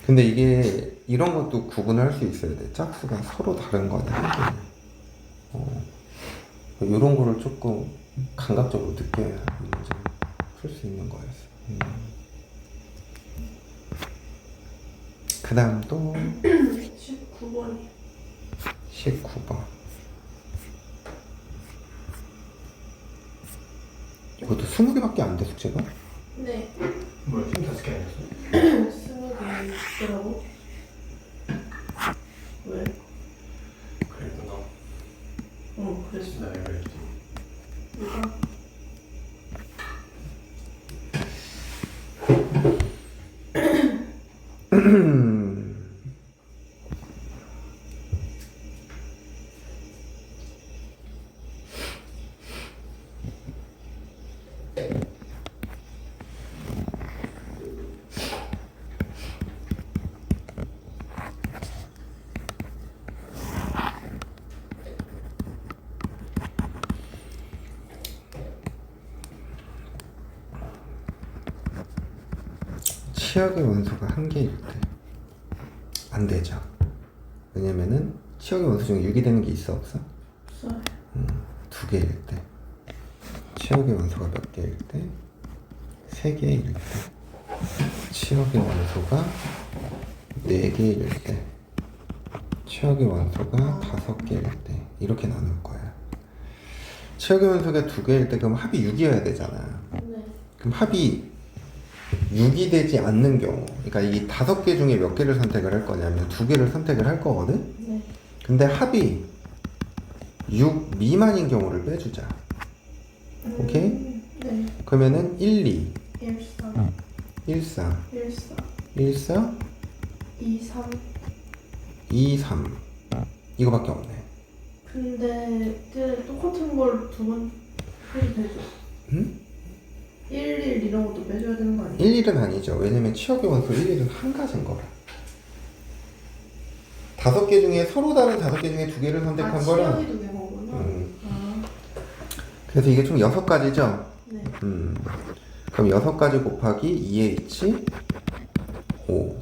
근데 이게 이런 것도 구분할 수 있어야 돼. 짝수가 서로 다른 거냐. 이런 거를 조금 감각적으로 느껴야 문제 풀 수 있는 거였어. 그 다음 또 19번이 19번. 이것도 20개밖에 안 돼, 숙제가? 네 뭐야, 팀 5개 아니었어? 20개 있더라고. 왜? 그랬구나. 그랬어. 나 이거 했지. 누가? 치역의 원소가 한 개일 때 안 되죠. 왜냐면은 치역의 원소 중에 6이 되는 게 있어, 없어? 없어요. 2개일 때. 치역의 원소가 몇 개일 때? 3개일 때. 치역의 원소가 4개일 때. 치역의 원소가 5개일 때. 이렇게 나눌 거야. 치역의 원소가 2개일 때 그럼 합이 6이어야 되잖아. 네. 그럼 합이 6이 되지 않는 경우, 그러니까 이 5개 중에 몇 개를 선택을 할 거냐면 2개를 선택을 할 거거든? 네. 근데 합이 6 미만인 경우를 빼주자. 오케이? 네. 그러면은 1, 2, 13 1, 4, 14 1, 4, 23 2, 3 이거밖에 없네. 근데 똑같은 걸 두 번 해도 되죠? 응? 1, 1 이런 것도 빼줘야 되는 거 아니에요? 1, 1은 아니죠. 왜냐면 치역의 원소 1, 1은 한 가지인 거라. 5개 중에 서로 다른 5개 중에 2개를 선택한 거라. 치역이 두 개인 거구나. 그래서 이게 총 6가지죠? 네. 그럼 6가지 곱하기 2H 5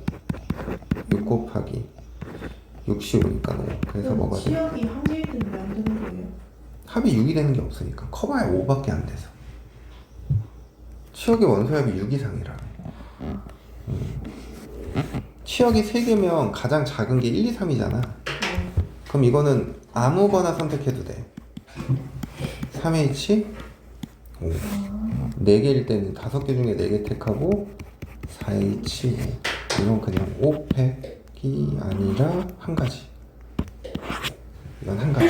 6 곱하기 65니까 5 그래서 뭐가 돼? 치역이 한 개일 때는 왜 안 되는 거예요? 합이 6이 되는 게 없으니까 커봐야 5밖에 안 돼서 치역의 원소합이 6 이상이라. 치역이 3개면 가장 작은 게 1, 2, 3이잖아. 그럼 이거는 아무거나 선택해도 돼. 3H 5 4개일 때는 5개 중에 4개 택하고 4H 5 이건 그냥 5팩이 아니라 한 가지. 이건 한 가지.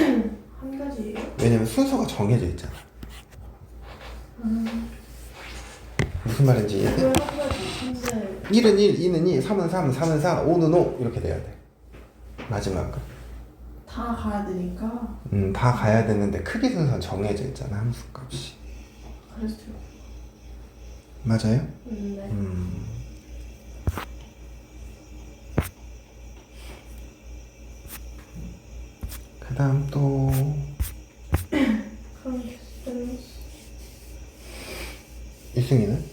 한 가지예요? 왜냐면 순서가 정해져 있잖아. 무슨 말인지 이해돼? 왜 한 가지? 근데 1은 1, 2는 2, 3은 3, 4는 4, 5는 5 이렇게 돼야 돼. 마지막 거. 다 가야 되니까. 다 가야 되는데 크기 순서는 정해져 있잖아, 함수 값이. 그랬어요. 맞아요? 네. 그 다음 또 그럼 디스턴스. 이승이는?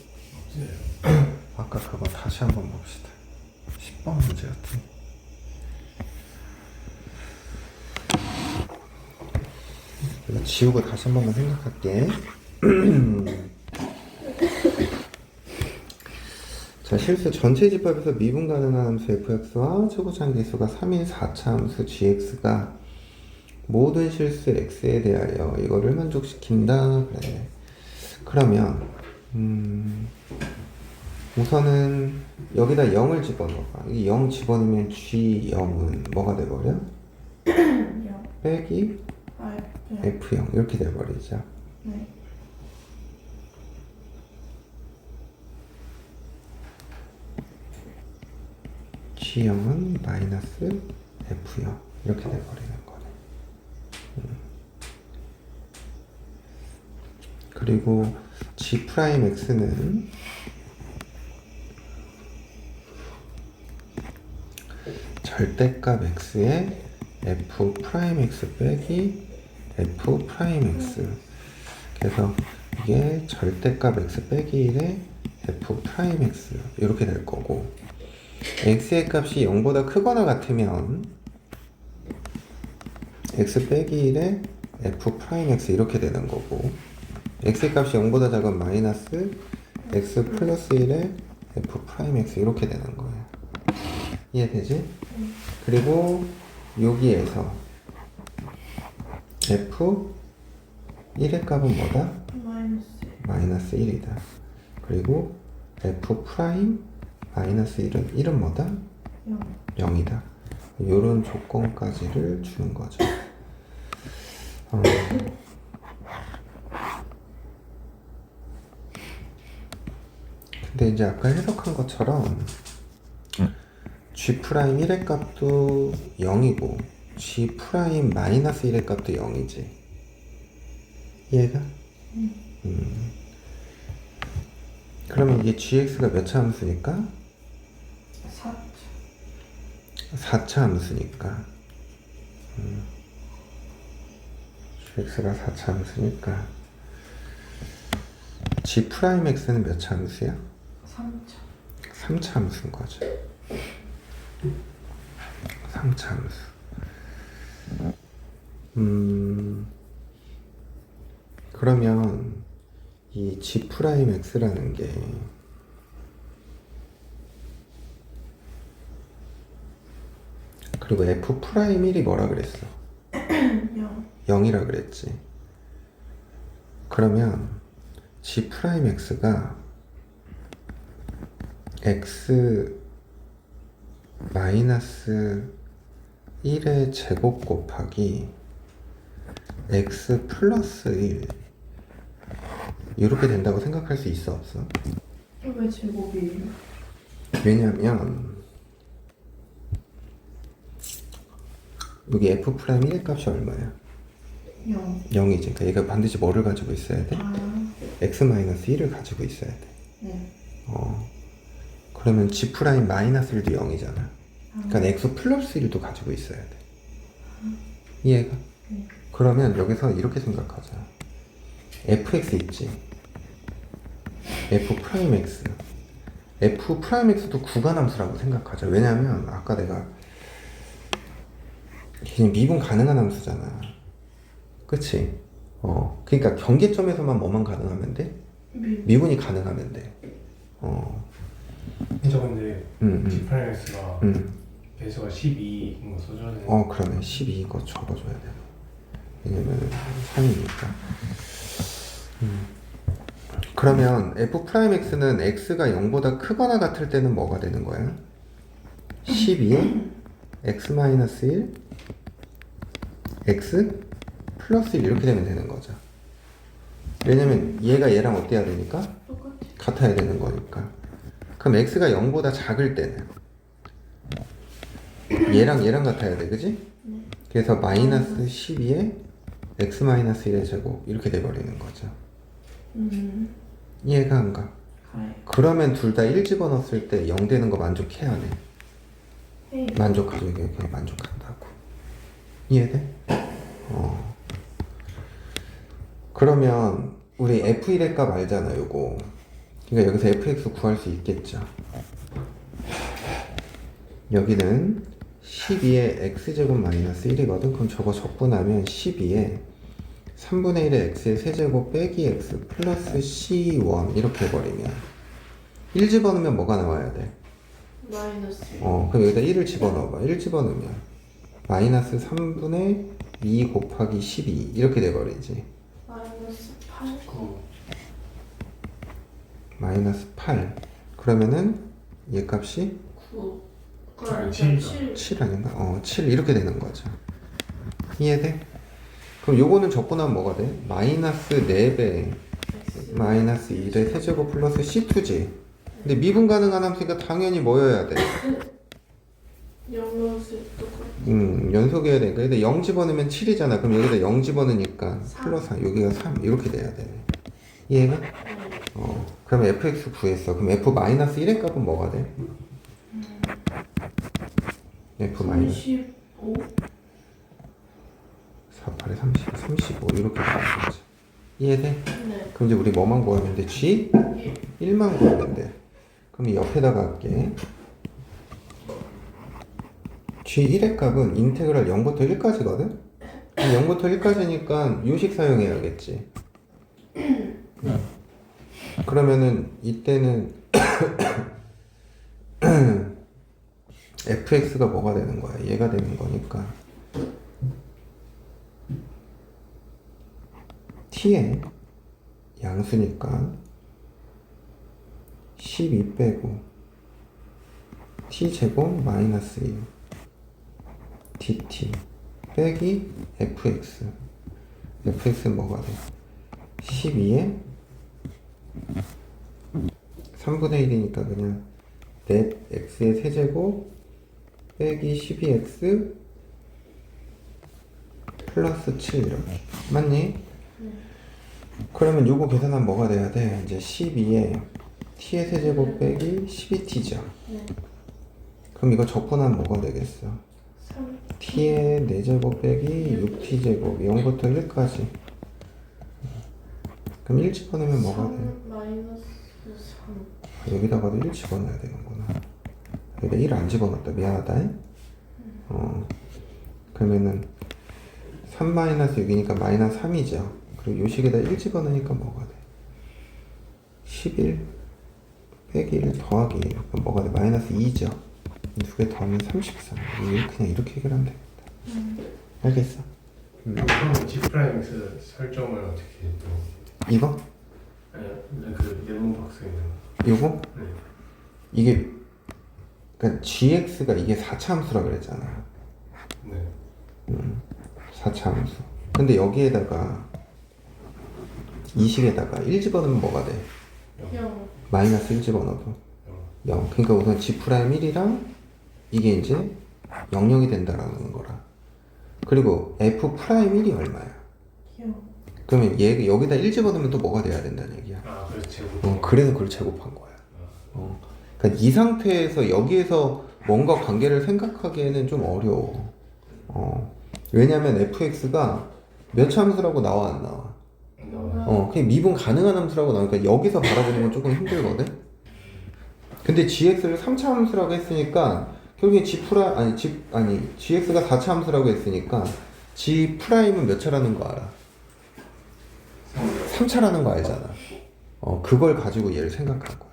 아까 그거 다시 한번 봅시다. 10번 문제 같은. 이거 지우고 다시 한 번만 생각할게. 자, 실수 전체 집합에서 미분 가능한 함수 fx와 최고차항계수가 3인 4차 함수 gx가 모든 실수 x에 대하여 이거를 만족시킨다. 그래. 그러면 우선은 여기다 0을 집어넣어봐. 이 0 집어넣으면 g0은 뭐가 돼버려? 요. 빼기 아, 네. f0 이렇게 돼버리죠. 네. g0은 마이너스 f0 이렇게 돼버리는 거네. 그리고 g'x는 절대값 x에 f'x 빼기 f'x. 그래서 이게 절대값 x 빼기 1에 f'x 이렇게 될 거고, x의 값이 0보다 크거나 같으면 x 빼기 1에 f'x 이렇게 되는 거고, x의 값이 0보다 작은 마이너스 x 플러스 1에 f'x 이렇게 되는 거예요. 이해되지? 그리고 여기에서 f1의 값은 뭐다? 마이너스. 마이너스 1이다. 그리고 f 프라임 마이너스 1은 뭐다? 0. 0이다. 요런 조건까지를 주는 거죠. 근데 이제 아까 해석한 것처럼 g 프라임 1의 값도 0이고 g 프라임 마이너스 1의 값도 0이지. 이해가? 그러면 이게 gx가 몇 차 함수니까? 4차. 4차 함수니까. gx가 4차 함수니까 g 프라임 x는 몇 차 함수야? 3차. 3차 함수인 거죠. 3차 함수. 그러면 이 g 프라임 x라는 게 그리고 f 프라임 1이 뭐라 그랬어? 0. 0이라 그랬지. 그러면 g 프라임 x가 x 마이너스 1의 제곱 곱하기 x 플러스 1 이렇게 된다고 생각할 수 있어 없어? 왜 제곱이에요? 왜냐면 여기 f 프라임 1의 값이 얼마야? 0. 0이지. 그러니까 얘가 반드시 뭐를 가지고 있어야 돼? 아, x 마이너스 1을 가지고 있어야 돼. 네. 그러면 g 프라임 마이너스 1도 0이잖아. 그러니까 x 플러스 1도 가지고 있어야 돼. 이해가? 네. 그러면 여기서 이렇게 생각하자. fx 있지. f 프라임 x. f 프라임 x도 구간함수라고 생각하자. 왜냐면 아까 내가 그냥 미분 가능한 함수잖아. 그치? 그러니까 경계점에서만 뭐만 가능하면 돼? 미분이 가능하면 돼. 저 근데 g 프라임 x가 배수가 12인 거 써줘야 되는 그러면 12 이거 적어줘야 돼. 왜냐면 3이니까. 그러면 f 프라임 x는 x가 0보다 크거나 같을 때는 뭐가 되는 거야? 12에 x 마이너스 1 x 플러스 1 이렇게 되면 되는 거죠. 왜냐면 얘가 얘랑 어때야 되니까? 똑같아. 같아야 되는 거니까. 그럼 x가 0보다 작을 때는 얘랑 같아야 돼, 그지? 그래서 마이너스 12에 x 마이너스 1의 제곱 이렇게 돼버리는 거죠. 이해가 안 가? 가요. 그러면 둘 다 1 집어넣었을 때 0 되는 거 만족해야 돼. 네. 만족하죠. 이게 그냥 만족한다고. 이해돼? 그러면 우리 f1의 값 알잖아, 요거. 그러니까 여기서 fx 구할 수 있겠죠. 여기는 12의 x제곱 마이너스 1이거든. 그럼 저거 적고 나면 12에 3분의 1의 x의 세제곱 빼기 x 플러스 c1 이렇게 해버리면 1 집어넣으면 뭐가 나와야 돼? 마이너스. 그럼 여기다 1을 집어넣어봐. 1 집어넣으면 마이너스 3분의 2 곱하기 12 이렇게 돼버리지. 마이너스 8. 9. 마이너스 8. 그러면은 얘 값이 9. 아니, 7. 7 아닌가? 7 이렇게 되는 거죠. 이해돼? 그럼 요거는 적고 나면 뭐가 돼? 마이너스 4배 마이너스 1의 세제곱 플러스 c2지. 근데 미분 가능한 함수니까 당연히 뭐여야 돼? 영어수 똑같아. 연속이어야 되니까. 근데 0 집어넣으면 7이잖아. 그럼 여기다 0 집어넣으니까 삼. 플러스 4, 여기가 3 이렇게 돼야 되네. 이해가? 그럼 fx 구했어. 그럼 f 마이너스 1의 값은 뭐가 돼? f 마이너스 35. 4, 8에 30, 35 이렇게 되는 거지. 이해돼? 네. 그럼 이제 우리 뭐만 구하면 돼? g 1. 1만 구하면 돼. 그럼 이 옆에다가 할게. g1의 값은 인테그랄 0부터 1까지거든? 0부터 1까지니까 요식 사용해야겠지. 그러면은 이때는 fx가 뭐가 되는 거야? 얘가 되는 거니까 t의 양수니까 12 빼고 t제곱 마이너스 1 dt 빼기 fx fx는 뭐가 돼? 12에 3분의 1이니까 그냥 넷 x의 세제곱 빼기 12x 플러스 7 이렇게 맞니? 그러면 요거 계산하면 뭐가 돼야 돼? 이제 12에 t의 세제곱 빼기 12t죠. 네. 그럼 이거 적고 나면 뭐가 되겠어? 3. t의 4제곱 빼기 6t제곱 0부터 1까지. 그럼 1 집어넣으면 뭐가 돼? 3 마이너스 3. 여기다가도 1 집어넣어야 되는구나. 여기다 1 안 집어넣었다. 미안하다. 그러면은 3 마이너스 6이니까 마이너스 3이죠. 그리고 요식에다 1 집어넣으니까 뭐가 돼? 11 빼기 1 더하기 1. 그럼 뭐가 돼? 마이너스 2죠. 두 개 더하면 33. 그냥 이렇게 해결하면 되겠다. 알겠어? 그럼 G 프라임스 설정을 어떻게 또? 이거? 아니, 그 네모 박스에 있는 거. 요거? 네. 이게 그러니까 gx가 이게 4차 함수라 그랬잖아. 네. 4차 함수. 근데 여기에다가 이 식에다가 1 집어넣으면 뭐가 돼? 0. 마이너스 1 집어넣어도 0. 그러니까 우선 g 프라임 1이랑 이게 이제 00이 된다라는 거라. 그리고 f 프라임 1이 얼마야? 0. 그러면 얘 여기다 1 집어넣으면 또 뭐가 돼야 된다는 얘기야. 아, 그래서 제곱. 그래서 그걸 제곱한 거야. 그러니까 이 상태에서 여기에서 뭔가 관계를 생각하기에는 좀 어려워. 왜냐면 fx가 몇 차 함수라고 나와 안 나와? 그냥 미분 가능한 함수라고 나오니까 여기서 바라보는 건 조금 힘들거든. 근데 gx를 3차 함수라고 했으니까 결국에 gx가 4차 함수라고 했으니까 g 프라임은 몇 차라는 거 알아? 3차라는 거 알잖아. 그걸 가지고 얘를 생각한 거야.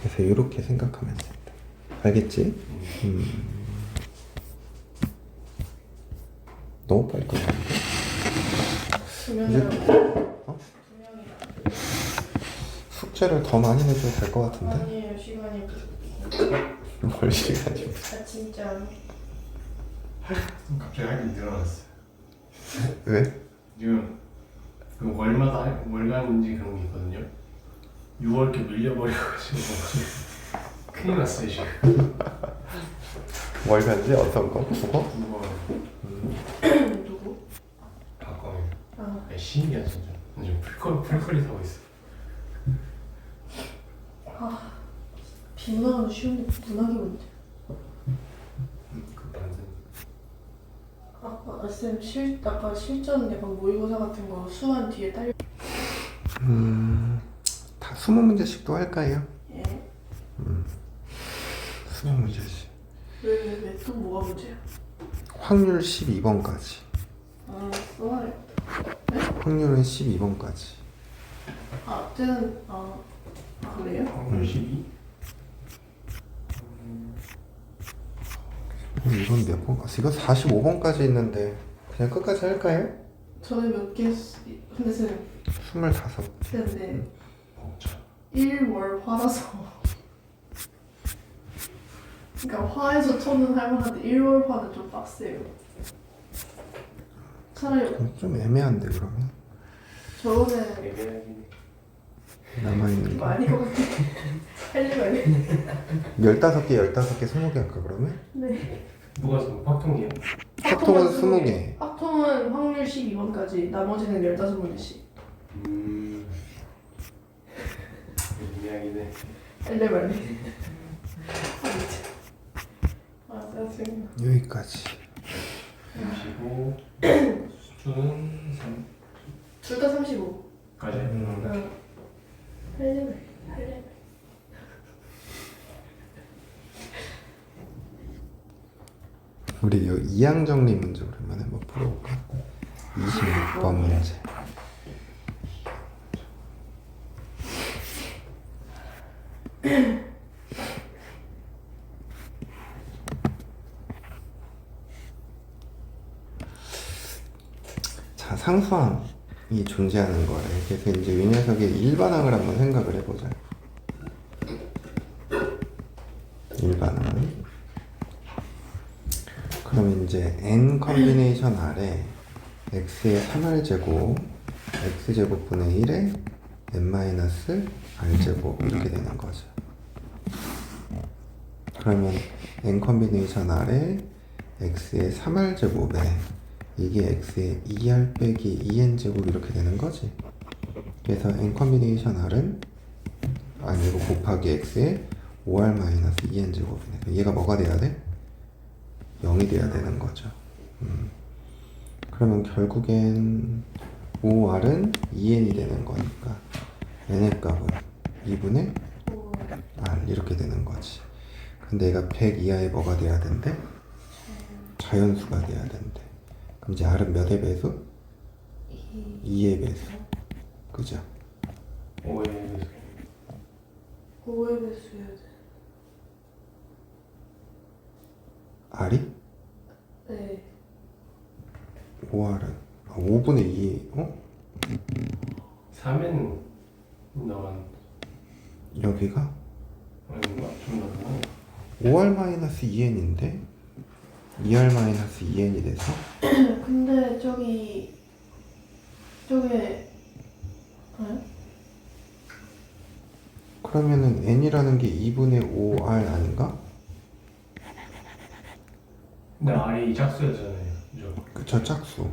그래서 이렇게 생각하면 된다. 알겠지? 너무 빨리 끝났는데? 두명이라고. 어? 2명이라. 숙제를 더 많이 내줘도 될 것 같은데? 아니에요, 시간이. 뭘 시간이 아, 진짜. 갑자기 할 일이 늘어났어. 왜? 지금 그 월간인지 그런 게 있거든요. 6월 이렇게 밀려버려가지고 그 큰일 났어 지금. 뭘 변지? 어떤 거? 국어? 누가 누구? 박광일. 아, 야, 신기하다 진짜. 지금 풀컬이 타고 있어. 비문학은 쉬운데 문학이 문제. 그 반전. 아까 아까 실전 약간 모의고사 같은 거 수한 뒤에 딸. 다 20문제씩도 할까요? 예. 20문제씩. 왜 또 뭐가 문제야? 확률 12번까지. 아, 써야. 확률은 12번까지. 쟤는 그래요? 확률 12? 이건 몇 번? 이거 45번까지 있는데 그냥 끝까지 할까요? 저는 몇 개, 근데 쌤, 25. 근데 먹자. 1월 화라서. 그러니까 화에서 토는 할만한데 1월 화는 좀 빡세요. 차라리 좀 애매한데 그러면? 저번에 애매하긴. 남아있는 이거 거 아닌 것 같아. 할 리가 있네. 15개 20개 할까 그러면? 네. 누가 좀 팍통이야? fak통은 20개. 팍통은 확률 12번까지, 나머지는 15문제씩. 애매하긴 해. 엘레발리. 짜증나. 여기까지. 35. 수준은 3. 둘 다 35. 까지. 할래발. 우리 요 이항 정리 문제 오랜만에 한번 풀어볼까? 26번 문제. 자, 상수항이 존재하는 거래. 그래서 이제 이 녀석의 일반항을 한번 생각을 해보자. 일반항. 그럼 이제 n 컨비네이션 R에 x의 3r 제곱, x 제곱분의 1에 n 마이너스 r 제곱 이렇게 되는 거죠. 그러면 n 컨비네이션 R에 x의 3r 제곱에 이게 x의 2r 빼기 2n 제곱 이렇게 되는 거지. 그래서 n 컨비네이션 R은 아니고 곱하기 x의 5r 마이너스 2n 제곱이네. 얘가 뭐가 돼야 돼? 0이 돼야 되는 거죠. 그러면 결국엔 5r은 2n이 되는 거니까 n의 값은 2분의 r 이렇게 되는 거지. 근데 얘가 100 이하의 뭐가 돼야 된대? 자연수가 돼야 된대. 그럼 이제 r은 몇의 배수? 2의 배수. 그죠? 5에 5의 배수여야 돼. r이? 네. 5r은 5분의 2, 3은 나왔. 여기가 아닌가? 좀 나왔나? 5r 마이너스 2n인데 2r 마이너스 2n이 돼서 근데 저게 그러면은 n이라는 게 2분의 5r 아닌가? 근데 R이 짝수였잖아요. 그죠? 그쵸, 짝수.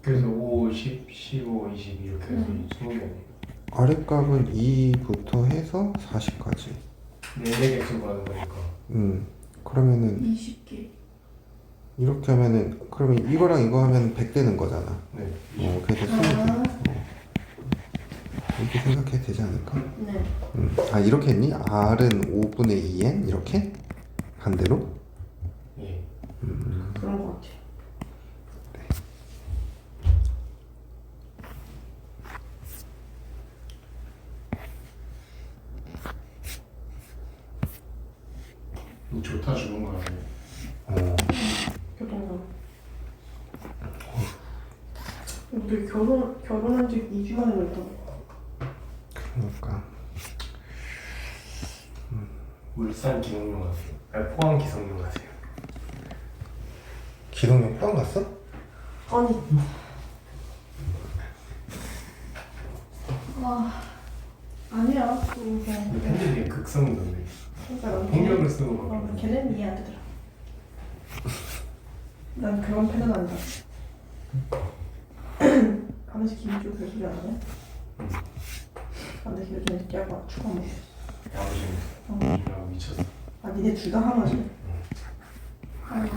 그래서 5, 10, 15, 20 이렇게 해서 20개 아니에요? r의 값은 2부터 해서 40까지. 4개 객수가 하는 거니까. 그러면은 20개. 이렇게 하면은 그러면 이거랑 이거 하면 100 되는 거잖아. 네. 그래서 20개. 이렇게 생각해도 되지 않을까? 네. 이렇게 했니? r은 5분의 2n? 이렇게? 반대로? 예. 그런 것 같아. 좋다 죽은 거 아니에요? 교통사고. 우리 결혼한 지 2주 만에 그랬다고. 그러니까 울산 기농용 하세요. 아니 포항 기성용 하세요. 기동용 포항 갔어? 아니. 와. 아니야. 그거 근데 편집 되게 극성인데 그러니까 난 폭력을 쓰는 거. 걔는 이해 안 되더라. 난 그런 팬은 아니다. 가면서 기분 좋고 그런 소리 안 하네. 근데 요즘에 느끼하고 추가 먹어. 야무지네. 야 미쳤어. 아 니네 둘 다 하나지. 아니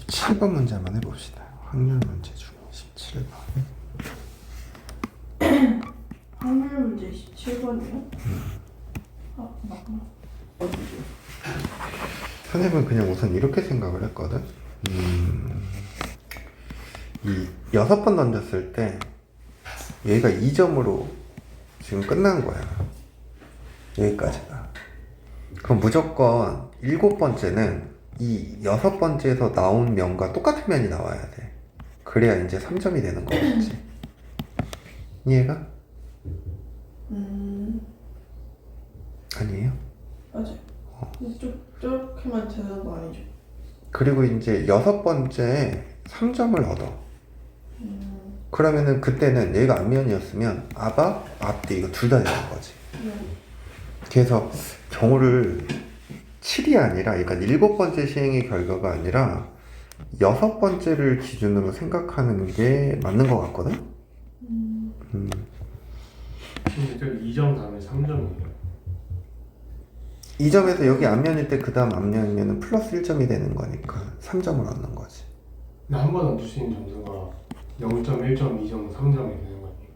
17번 문제 한번 해봅시다. 확률 문제 중에 17번. 확률 문제 17번이요? 아 맞구나. 어디지? 선생님은 그냥 우선 이렇게 생각을 했거든. 이 6번 던졌을 때 얘가 2점으로 지금 끝난 거야. 여기까지가. 그럼 무조건 7번째는 이 6번째에서 나온 면과 똑같은 면이 나와야 돼. 그래야 이제 3점이 되는 거겠지. 이해가? 아니에요? 맞아. 근데 저렇게만 되는 거 아니죠? 그리고 이제 6번째에 3점을 얻어. 그러면은 그때는 얘가 앞면이었으면 아바, 앞뒤 이거 둘 다 되는 거지. 그래서 경우를 7이 아니라, 그러니까 7번째 시행의 결과가 아니라 6번째를 기준으로 생각하는 게 맞는 것 같거든? 근데 저기 2점 다음에 3점이에요. 2점에서 여기 앞면일 때 그 다음 앞면이면 플러스 1점이 되는 거니까 3점을 얻는 거지. 근데 한 번 얹을 수 있는 점수가 0점, 1점, 2점, 3점이 되는 거 아니에요?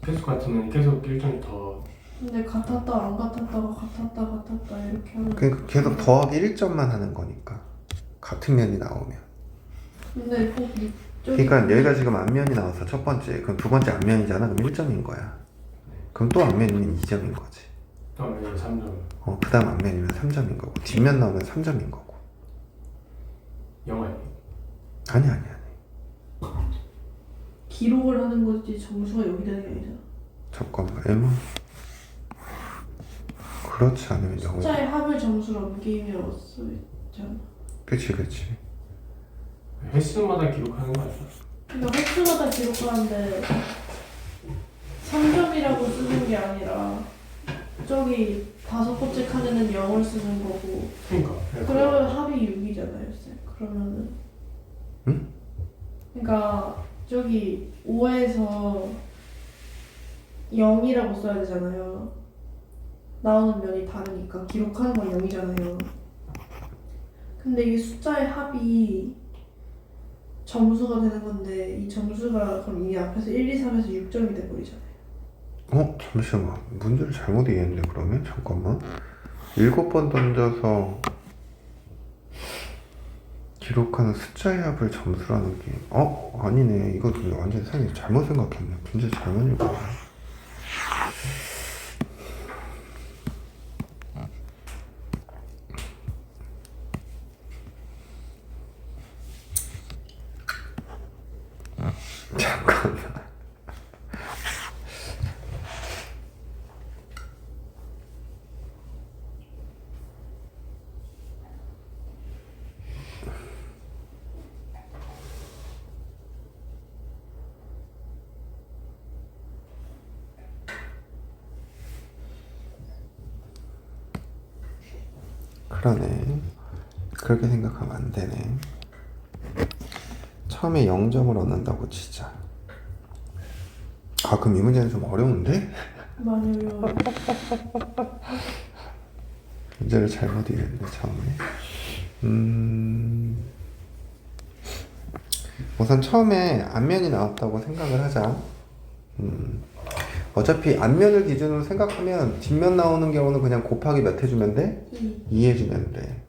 계속 같으면 계속 1점이 더. 근데 같았다 안 같았다가 같았다 이렇게 하면 그러니까 계속 더하기 1점만 하는 거니까. 같은 면이 나오면. 근데 꼭 그러니까 여기가 지금 앞면이 나와서 첫 번째, 그럼 두 번째 앞면이잖아. 그럼 1점인 거야. 그럼 또 앞면이면 2점인 거지. 다음에 3점. 그 다음 앞면이면 3점인 거고, 뒷면 나오면 3점인 거고. 0 아니에요? 아니. 기록을 하는 거지 점수가 여기 되는 게 아니잖아. 잠깐만, M은? 그렇지 않으면 0이. 숫자의 합을 점수로 옮기면 수 있잖아. 그치. 횟수마다 기록하는 거 아니야? 그러니까 횟수마다 기록하는데 3점이라고 쓰는 게 아니라 저기 5번째 칸에는 0을 쓰는 거고 그러니까. 그러면 합이 6이잖아요 쌤. 그러면은 응? 그러니까 저기 5에서 0이라고 써야 되잖아요. 나오는 면이 다르니까 기록하는 건 0이잖아요. 근데 이게 숫자의 합이 점수가 되는 건데 이 점수가 그럼 이 앞에서 1, 2, 3에서 6점이 돼버리잖아요. 잠시만. 문제를 잘못 이해했네, 그러면? 잠깐만. 7번 던져서 기록하는 숫자의 합을 점수라는 게, 아니네. 이거 근데 완전 선생님 잘못 생각했네. 문제 잘못 읽었네. 잠깐만. 그러네. 그렇게 생각하면 안 되네. 처음에 0점을 얻는다고 치자. 그럼 이 문제는 좀 어려운데? 많이 어려워요. 문제를 잘못 이해했네, 처음에. 우선 처음에 앞면이 나왔다고 생각을 하자. 어차피 앞면을 기준으로 생각하면 뒷면 나오는 경우는 그냥 곱하기 몇 해주면 돼? 2 해주면 돼.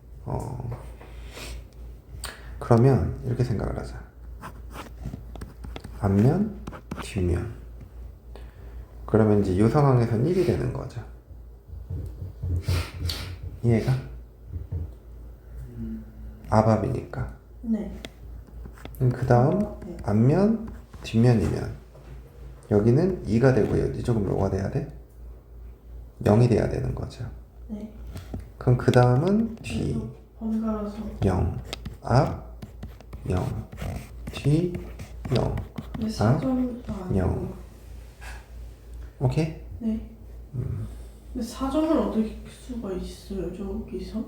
그러면 이렇게 생각을 하자. 앞면, 뒷면. 그러면 이제 이 상황에선 1이 되는 거죠. 이해가? 앞앞이니까. 네. 그 다음 앞면, 뒷면이면 여기는 2가 되고요. 이쪽은 뭐가 돼야 돼? 0이 돼야 되는 거죠. 네. 그럼 그 다음은 뒤. 번갈아서 0, 앞, 0, 뒤, 0, 근데 아? 4점 0. 오케이? 네. 근데 4점을 얻을 수가 있어요, 저기서?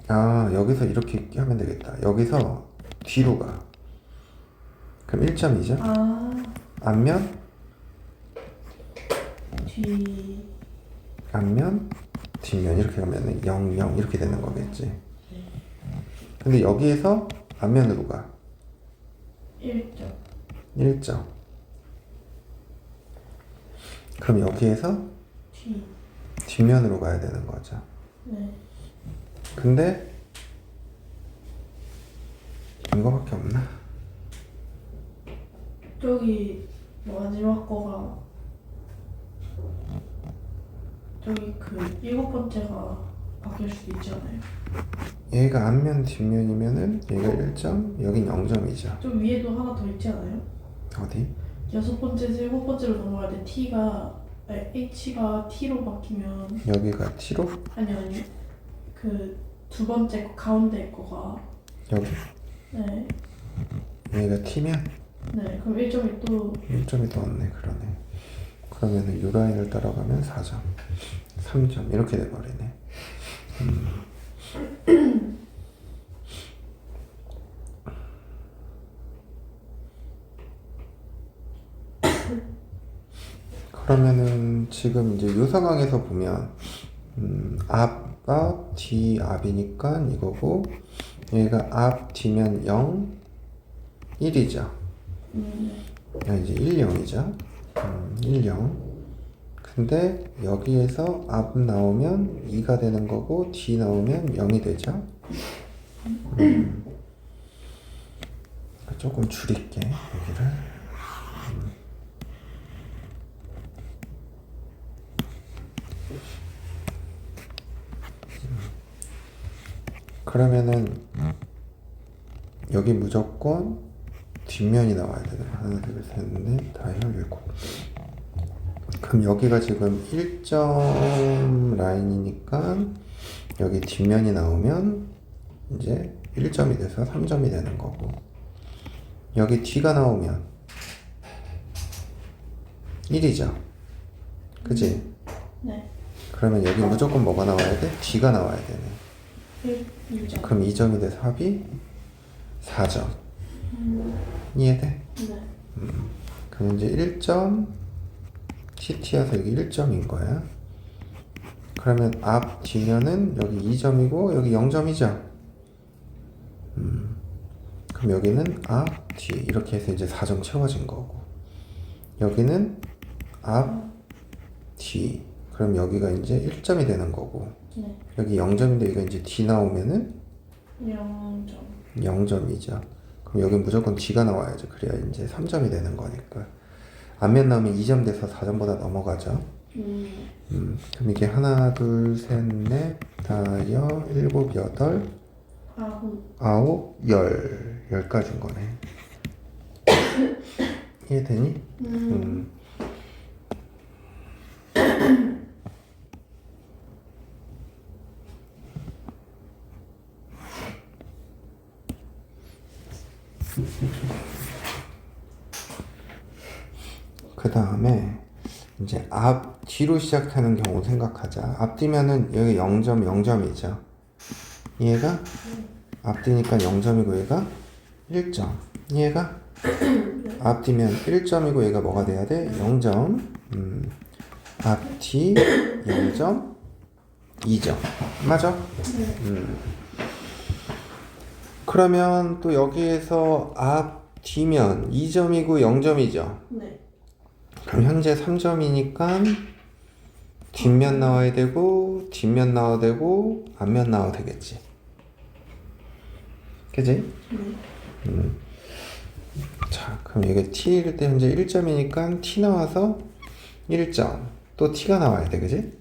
아, 여기서 이렇게 하면 되겠다. 여기서 뒤로 가. 그럼 1점이죠? 아, 앞면, 뒤. 앞면, 뒷면 이렇게 가면 0, 0 이렇게 되는 거겠지. 근데 여기에서 앞면으로 가. 1점. 1점. 그럼 여기에서 뒤. 뒷면으로 가야 되는 거죠. 네. 근데 이거밖에 없나? 저기 마지막 거가 저기 그 7번째가 바뀔 수도 있잖아요. 얘가 앞면 뒷면이면은 얘가 1점, 여긴 0점이죠. 좀 위에도 하나 더 있지 않아요? 어디? 6번째에서 7번째로 넘어갈 때 H가 T로 바뀌면 여기가 T로? 아니 그 두 번째 거 가운데 거가 여기? 네. 얘가 T면 네. 그럼 1점이 또 1점이 더 없네. 그러네. 그러면은 요 라인을 따라가면 4점, 3점 이렇게 돼버리네. 그러면은 지금 이제 요 상황에서 보면 앞, 뒤, 앞이니까 이거고 얘가 앞, 뒤면 0, 1이죠. 이제 1, 0이죠. 1, 0. 근데 여기에서 앞 나오면 2가 되는 거고 뒤 나오면 0이 되죠. 조금 줄일게 여기를. 그러면은 여기 무조건 뒷면이 나와야 되네. 하나, 둘, 셋, 넷, 다섯, 일곱. 그럼 여기가 지금 1점 라인이니까 여기 뒷면이 나오면 이제 1점이 돼서 3점이 되는 거고, 여기 뒤가 나오면 1이죠. 그치? 네. 그러면 여기 무조건 뭐가 나와야 돼? 뒤가 나와야 되네. 1점. 그럼 2점이 돼서 합이 4점. 이해돼? 네. 그럼 이제 1점 TT여서 여기 1점인 거야. 그러면 앞 뒤면은 여기 2점이고 여기 0점이죠. 그럼 여기는 앞 뒤 이렇게 해서 이제 4점 채워진 거고, 여기는 앞 뒤. 그럼 여기가 이제 1점이 되는 거고, 네. 여기 0점인데 이거 이제 뒤 나오면은 0점. 0점이죠. 그럼 여기 무조건 뒤가 나와야죠. 그래야 이제 3점이 되는 거니까. 앞면 나오면 2점 돼서 4점보다 넘어가죠. 그럼 이게 하나, 둘, 셋, 넷, 다섯, 일곱, 여덟, 아홉, 열. 10가지인 거네. 이해되니? 그 다음에 이제 앞 뒤로 시작하는 경우 생각하자. 앞뒤면은 여기 0점 0점이죠. 얘가 앞뒤니까 0점이고 얘가 1점. 얘가 앞뒤면 1점이고 얘가 뭐가 돼야 돼? 0점. 앞뒤 0점 2점. 맞아? 그러면 또 여기에서 앞 뒤면 2점이고 0점이죠. 네. 그럼 현재 3점이니까 뒷면 나와야 되고 뒷면 나와야 되고 앞면 나와야 되겠지. 그지? 자, 그럼 이게 T일 때 현재 1점이니까 T 나와서 1점. 또 T가 나와야 돼, 그지?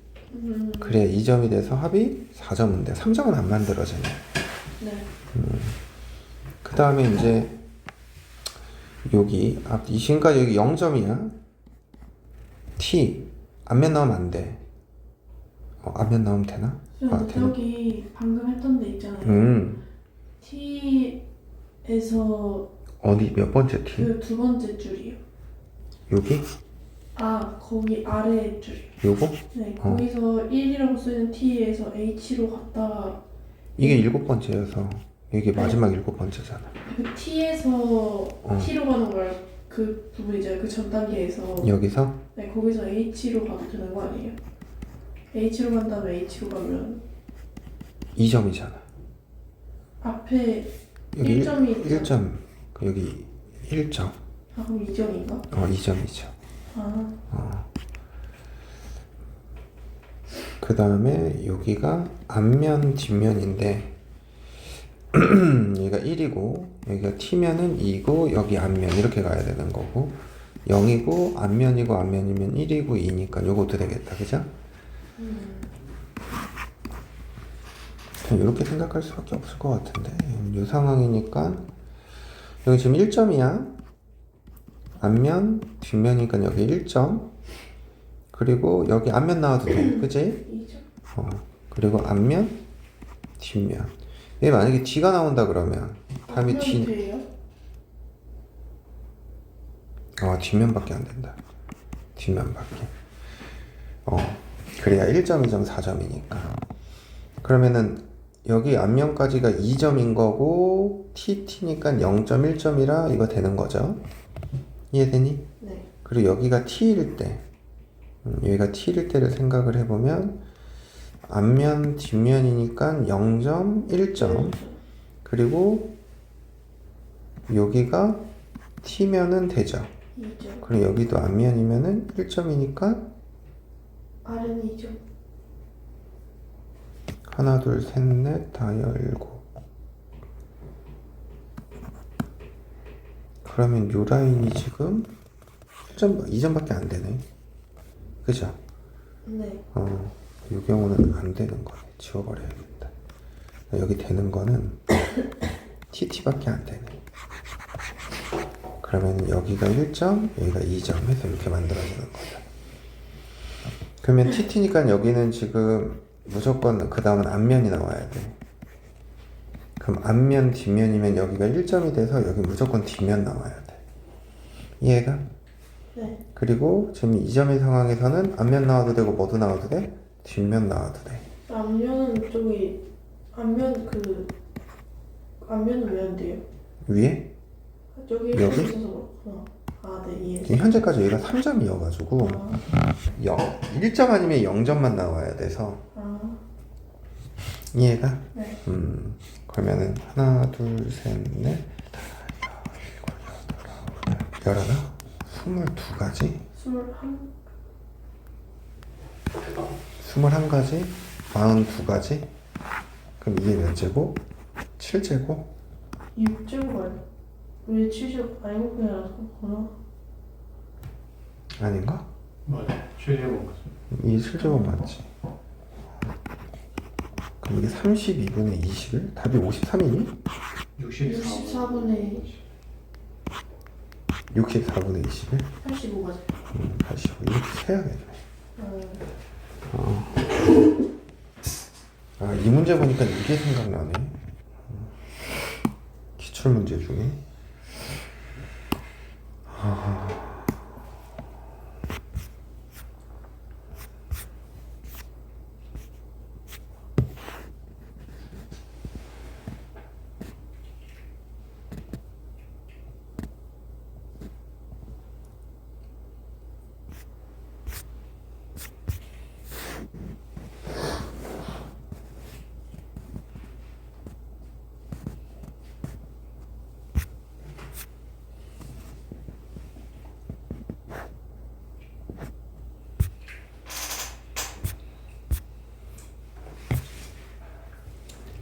그래야 2점이 돼서 합이 4점인데 3점은 안 만들어지네. 네. 그 다음에 이제 여기 이 지금까지 여기 0점이야. T 앞면 나오면 안 돼. 앞면 나오면 되나? 되나? 여기 방금 했던 데 있잖아요. T에서 어디 몇 번째 T? 그 두 번째 줄이요. 여기? 아, 거기 아래 줄. 요거? 네, 거기서 1이라고 쓰는 t에서 h로 갔다가 이게 7번째여서 이게 마지막 7번째잖아. 그 t에서 t로 가는 걸 그 부분 있잖아요. 그 전 단계에서 여기서 네, 거기서 h로 가도 되는 거 아니에요? h로 간 다음에 h로 가면 2점이잖아. 앞에 여기 1점이 1점. 여기 1점. 아, 그럼 2점인가? 2점이죠. 아, 그 다음에 여기가 앞면 뒷면인데 얘가 1이고 여기가 t면은 2고 여기 앞면 이렇게 가야 되는 거고 0이고 앞면이고 앞면이면 1이고 2니까 요것도 되겠다. 그죠? 그냥 이렇게 생각할 수밖에 없을 것 같은데 이 상황이니까 여기 지금 1점이야. 앞면 뒷면이니까 여기 1점 그리고 여기 앞면 나와도 돼. 그치? 2점. 그리고 앞면 뒷면 얘 만약에 뒤가 나온다 그러면 다음에 뒤 돼요? 뒷면밖에 안 된다. 뒷면밖에. 그래야 1점, 2점, 4점이니까. 그러면은 여기 앞면까지가 2점인 거고 t니까 0.1점이라 이거 되는 거죠. 이해되니? 네. 그리고 여기가 t일 때 여기가 t일 때를 생각을 해보면 앞면 뒷면이니까 0.1점 그리고 여기가 t면은 되죠. 2점. 그리고 여기도 앞면이면은 1점이니까 R은 2점. 하나 둘 셋 넷 다 열고 그러면 요 라인이 지금 1점, 2점밖에 안 되네. 그죠? 네. 이 경우는 안 되는 거네. 지워버려야겠다. 여기 되는 거는 TT밖에 안 되네. 그러면 여기가 1점, 여기가 2점 해서 이렇게 만들어지는 거죠. 그러면 TT니까 여기는 지금 무조건 그 다음은 앞면이 나와야 돼. 그럼 앞면, 뒷면이면 여기가 1점이 돼서 여기 무조건 뒷면 나와야 돼. 이해가? 네. 그리고 지금 2점의 상황에서는 앞면 나와도 되고 뭐도 나와도 돼? 뒷면 나와도 돼. 앞면은 저기 앞면은 왜 안 돼요? 위에? 저기 여기? 있어서 그렇구나. 아, 네, 이해. 지금 현재까지 여기가 3점이어가지고 아, 1점 아니면 0점만 나와야 돼서 아, 이해가? 네. 그러면은 하나 둘셋넷 열하나 22가지 21가지 42가지 그럼 이게 몇 제곱? 7제곱? 6제곱 아니? 왜 7제곱 아니고 그냥 그렇구나. 아닌가? 맞아. 최대본 거죠. 이게 7제곱 맞지? 그럼 이게 32분의 20을? 답이 53이니? 64분의 64분의 20을? 85가지. 85 이렇게 세야겠네. 이 문제 보니까 이게 생각나네. 기출문제 중에.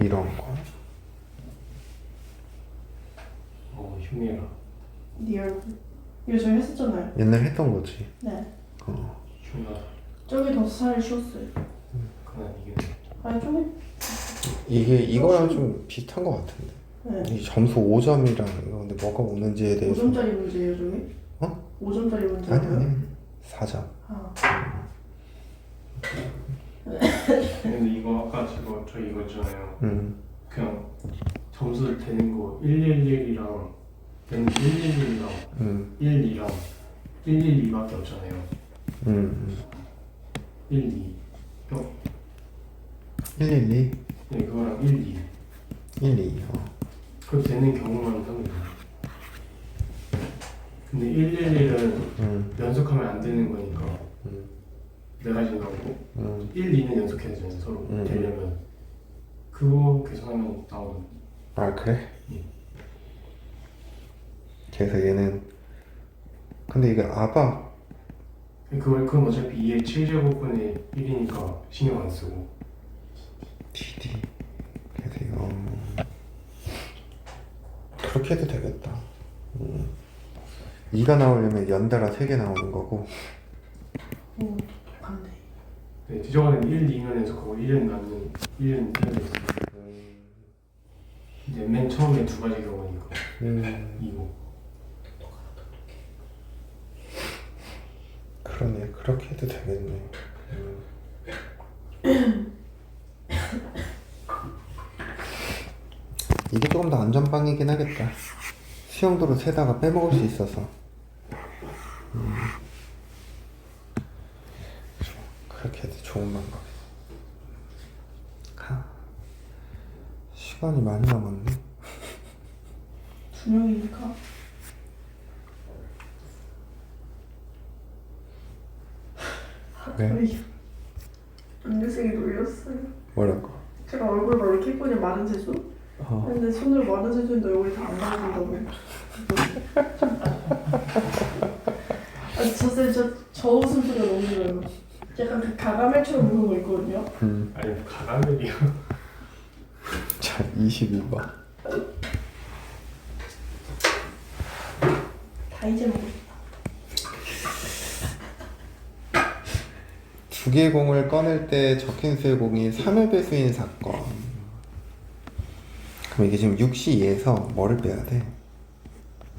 이런 거. 흉내라. 리얼. 이거 저희 했었잖아요. 옛날에 했던 거지. 네. 흉나. 저기 더 살이 쉬웠어요. 그냥 이게 아니 저기. 이게 이거랑 좀 비슷한 것 같은데. 네. 이 점수 5점이랑 이거 근데 뭐가 오는지에 대해서. 5점짜리 문제예요 저기? 5점짜리 문제예요? 아니 4점. 아. 근데 이거 아까 저 이거 있잖아요. 음. 그냥 점수를 되는 거 111이랑 111이랑 12랑 1, 1, 2밖에 없잖아요. 1, 2. 112, 네, 그거랑 1, 2. 12. 그렇게 되는 경우만 합니다. 근데 1, 1, 1은 연속하면 안 되는 거니까 네 가지인 거고 1, 2는 연속해야 되잖아요. 서로 되려면 그거 계산하면 나오는. 아, 그래? 예. 그래서 얘는 근데 이게 아박 그건 어차피 2의 7제곱분의 1이니까 신경 안 쓰고. DD 그래서 이거 그렇게 해도 되겠다. 2가 나오려면 연달아 3개 나오는 거고. 오 똑똑한데. 네, 뒤져가는 1, 2는 연속하고 1은 남는 1은 틀려져 있어요. 이제 맨 처음에 두 가지 경우니까 2고. 그러네, 그렇게 해도 되겠네. 이게 조금 더 안전빵이긴 하겠다. 수영도로 세다가 빼먹을 수 있어서. 그렇게 해도 좋은 방법이야. 시간이 많이 남았네. 2명이니까. 왜? 안교생이 놀렸어요. 뭐라고? 제가 얼굴 막 이렇게 예쁘게 마른 세수? 근데 손으로 마른 세수인데 얼굴이 다 안 나와준다고. 저 웃음소리가 너무 좋아요. 약간 그 가가멜처럼 웃는 거 있거든요. 아니 가라멜이요. 자, 22번. 다 이제 먹고 싶다. 두 개의 공을 꺼낼 때 적힌 수의 공이 3의 배수인 사건. 그럼 이게 지금 6시2에서 뭐를 빼야 돼?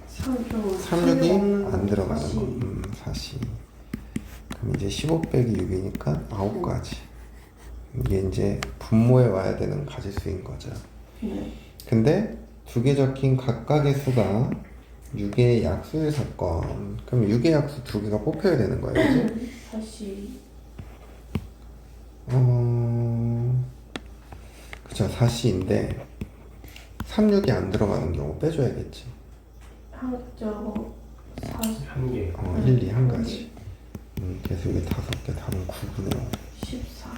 36이 안 들어가는 거. 4시. 그럼 이제 15 빼기 6이니까 9가지. 이게 이제 분모에 와야 되는 가지수인 거죠. 네. 근데 두 개 적힌 각각의 수가 6의 약수의 사건. 그럼 6의 약수 두 개가 뽑혀야 되는 거예요, 그지? 다시. 그쵸, 4C인데 36이 안 들어가는 경우 빼줘야겠지. 저거 한 개. 1, 2 한 가지. 그래서 이게 5개 답은 9분의 5. 14.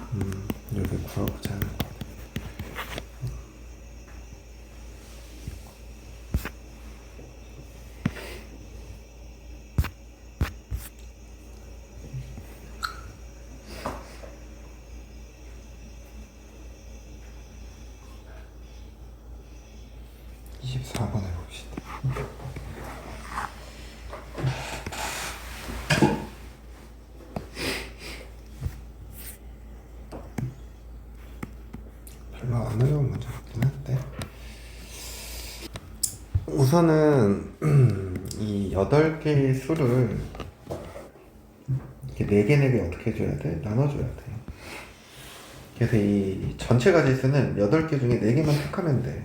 이렇게 구해보자 하는 거. (24번) 해봅시다. 별로 안 어려운 문제 같긴 한데, 우선은 이 8개의 수를 이렇게 4개 어떻게 해줘야 돼? 나눠줘야 돼. 그래서 이 전체 가지수는 8개 중에 4개만 택하면 돼.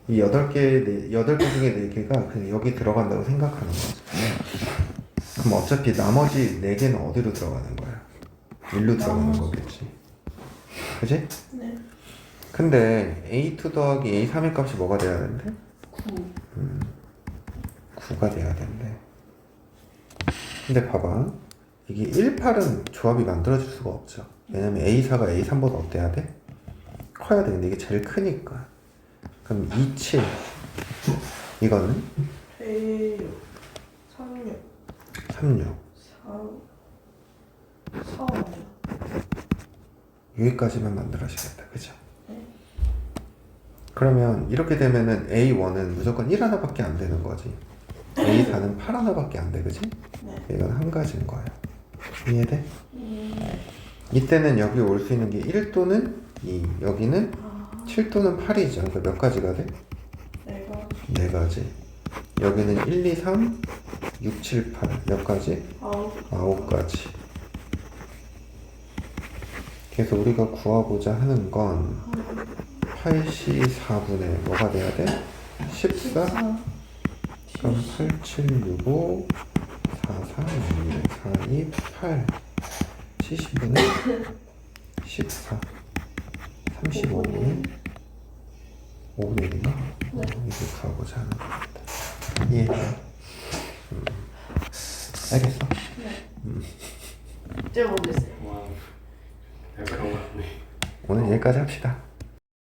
이 8개 중에 4개가 그냥 여기 들어간다고 생각하는 거지. 그럼 어차피 나머지 4개는 어디로 들어가는 거야? 1로 들어가는 거겠지. 그지? 네. 근데 A2 더하기 A3의 값이 뭐가 돼야 된대? 9. 9가 돼야 된대. 근데 봐봐. 이게 1, 8은 조합이 만들어질 수가 없죠. 왜냐면 A4가 A3보다 어때야 돼? 커야 돼. 근데 이게 제일 크니까. 그럼 2, 7 이거는 106, 36, 36 4, 4, 5. 여기까지만 만들어지겠다. 그죠? 네. 그러면 이렇게 되면은 A1은 무조건 1 하나밖에 안 되는 거지. A4는 8 하나밖에 안 돼. 그지? 네. 이건 한 가지인 거야. 이해돼? 이때는 여기 올 수 있는 게 1 또는 2, 여기는 7 또는 8이죠. 그러니까 몇 가지가 돼? 내가 4가지. 여기는 1, 2, 3, 6, 7, 8. 몇 가지? 9가지. 그래서 우리가 구하고자 하는 건 8시 4분의 뭐가 돼야 돼? 14? 그럼 8, 7, 6, 5, 4, 4, 4, 2, 8 70분의 14 35분 5분 1인가? 이게 가보자 하는 것 같다. 이해해? 알겠어? 제가 모르겠어요. 와, 내가 그런 거 같네. 오늘 여기까지 합시다.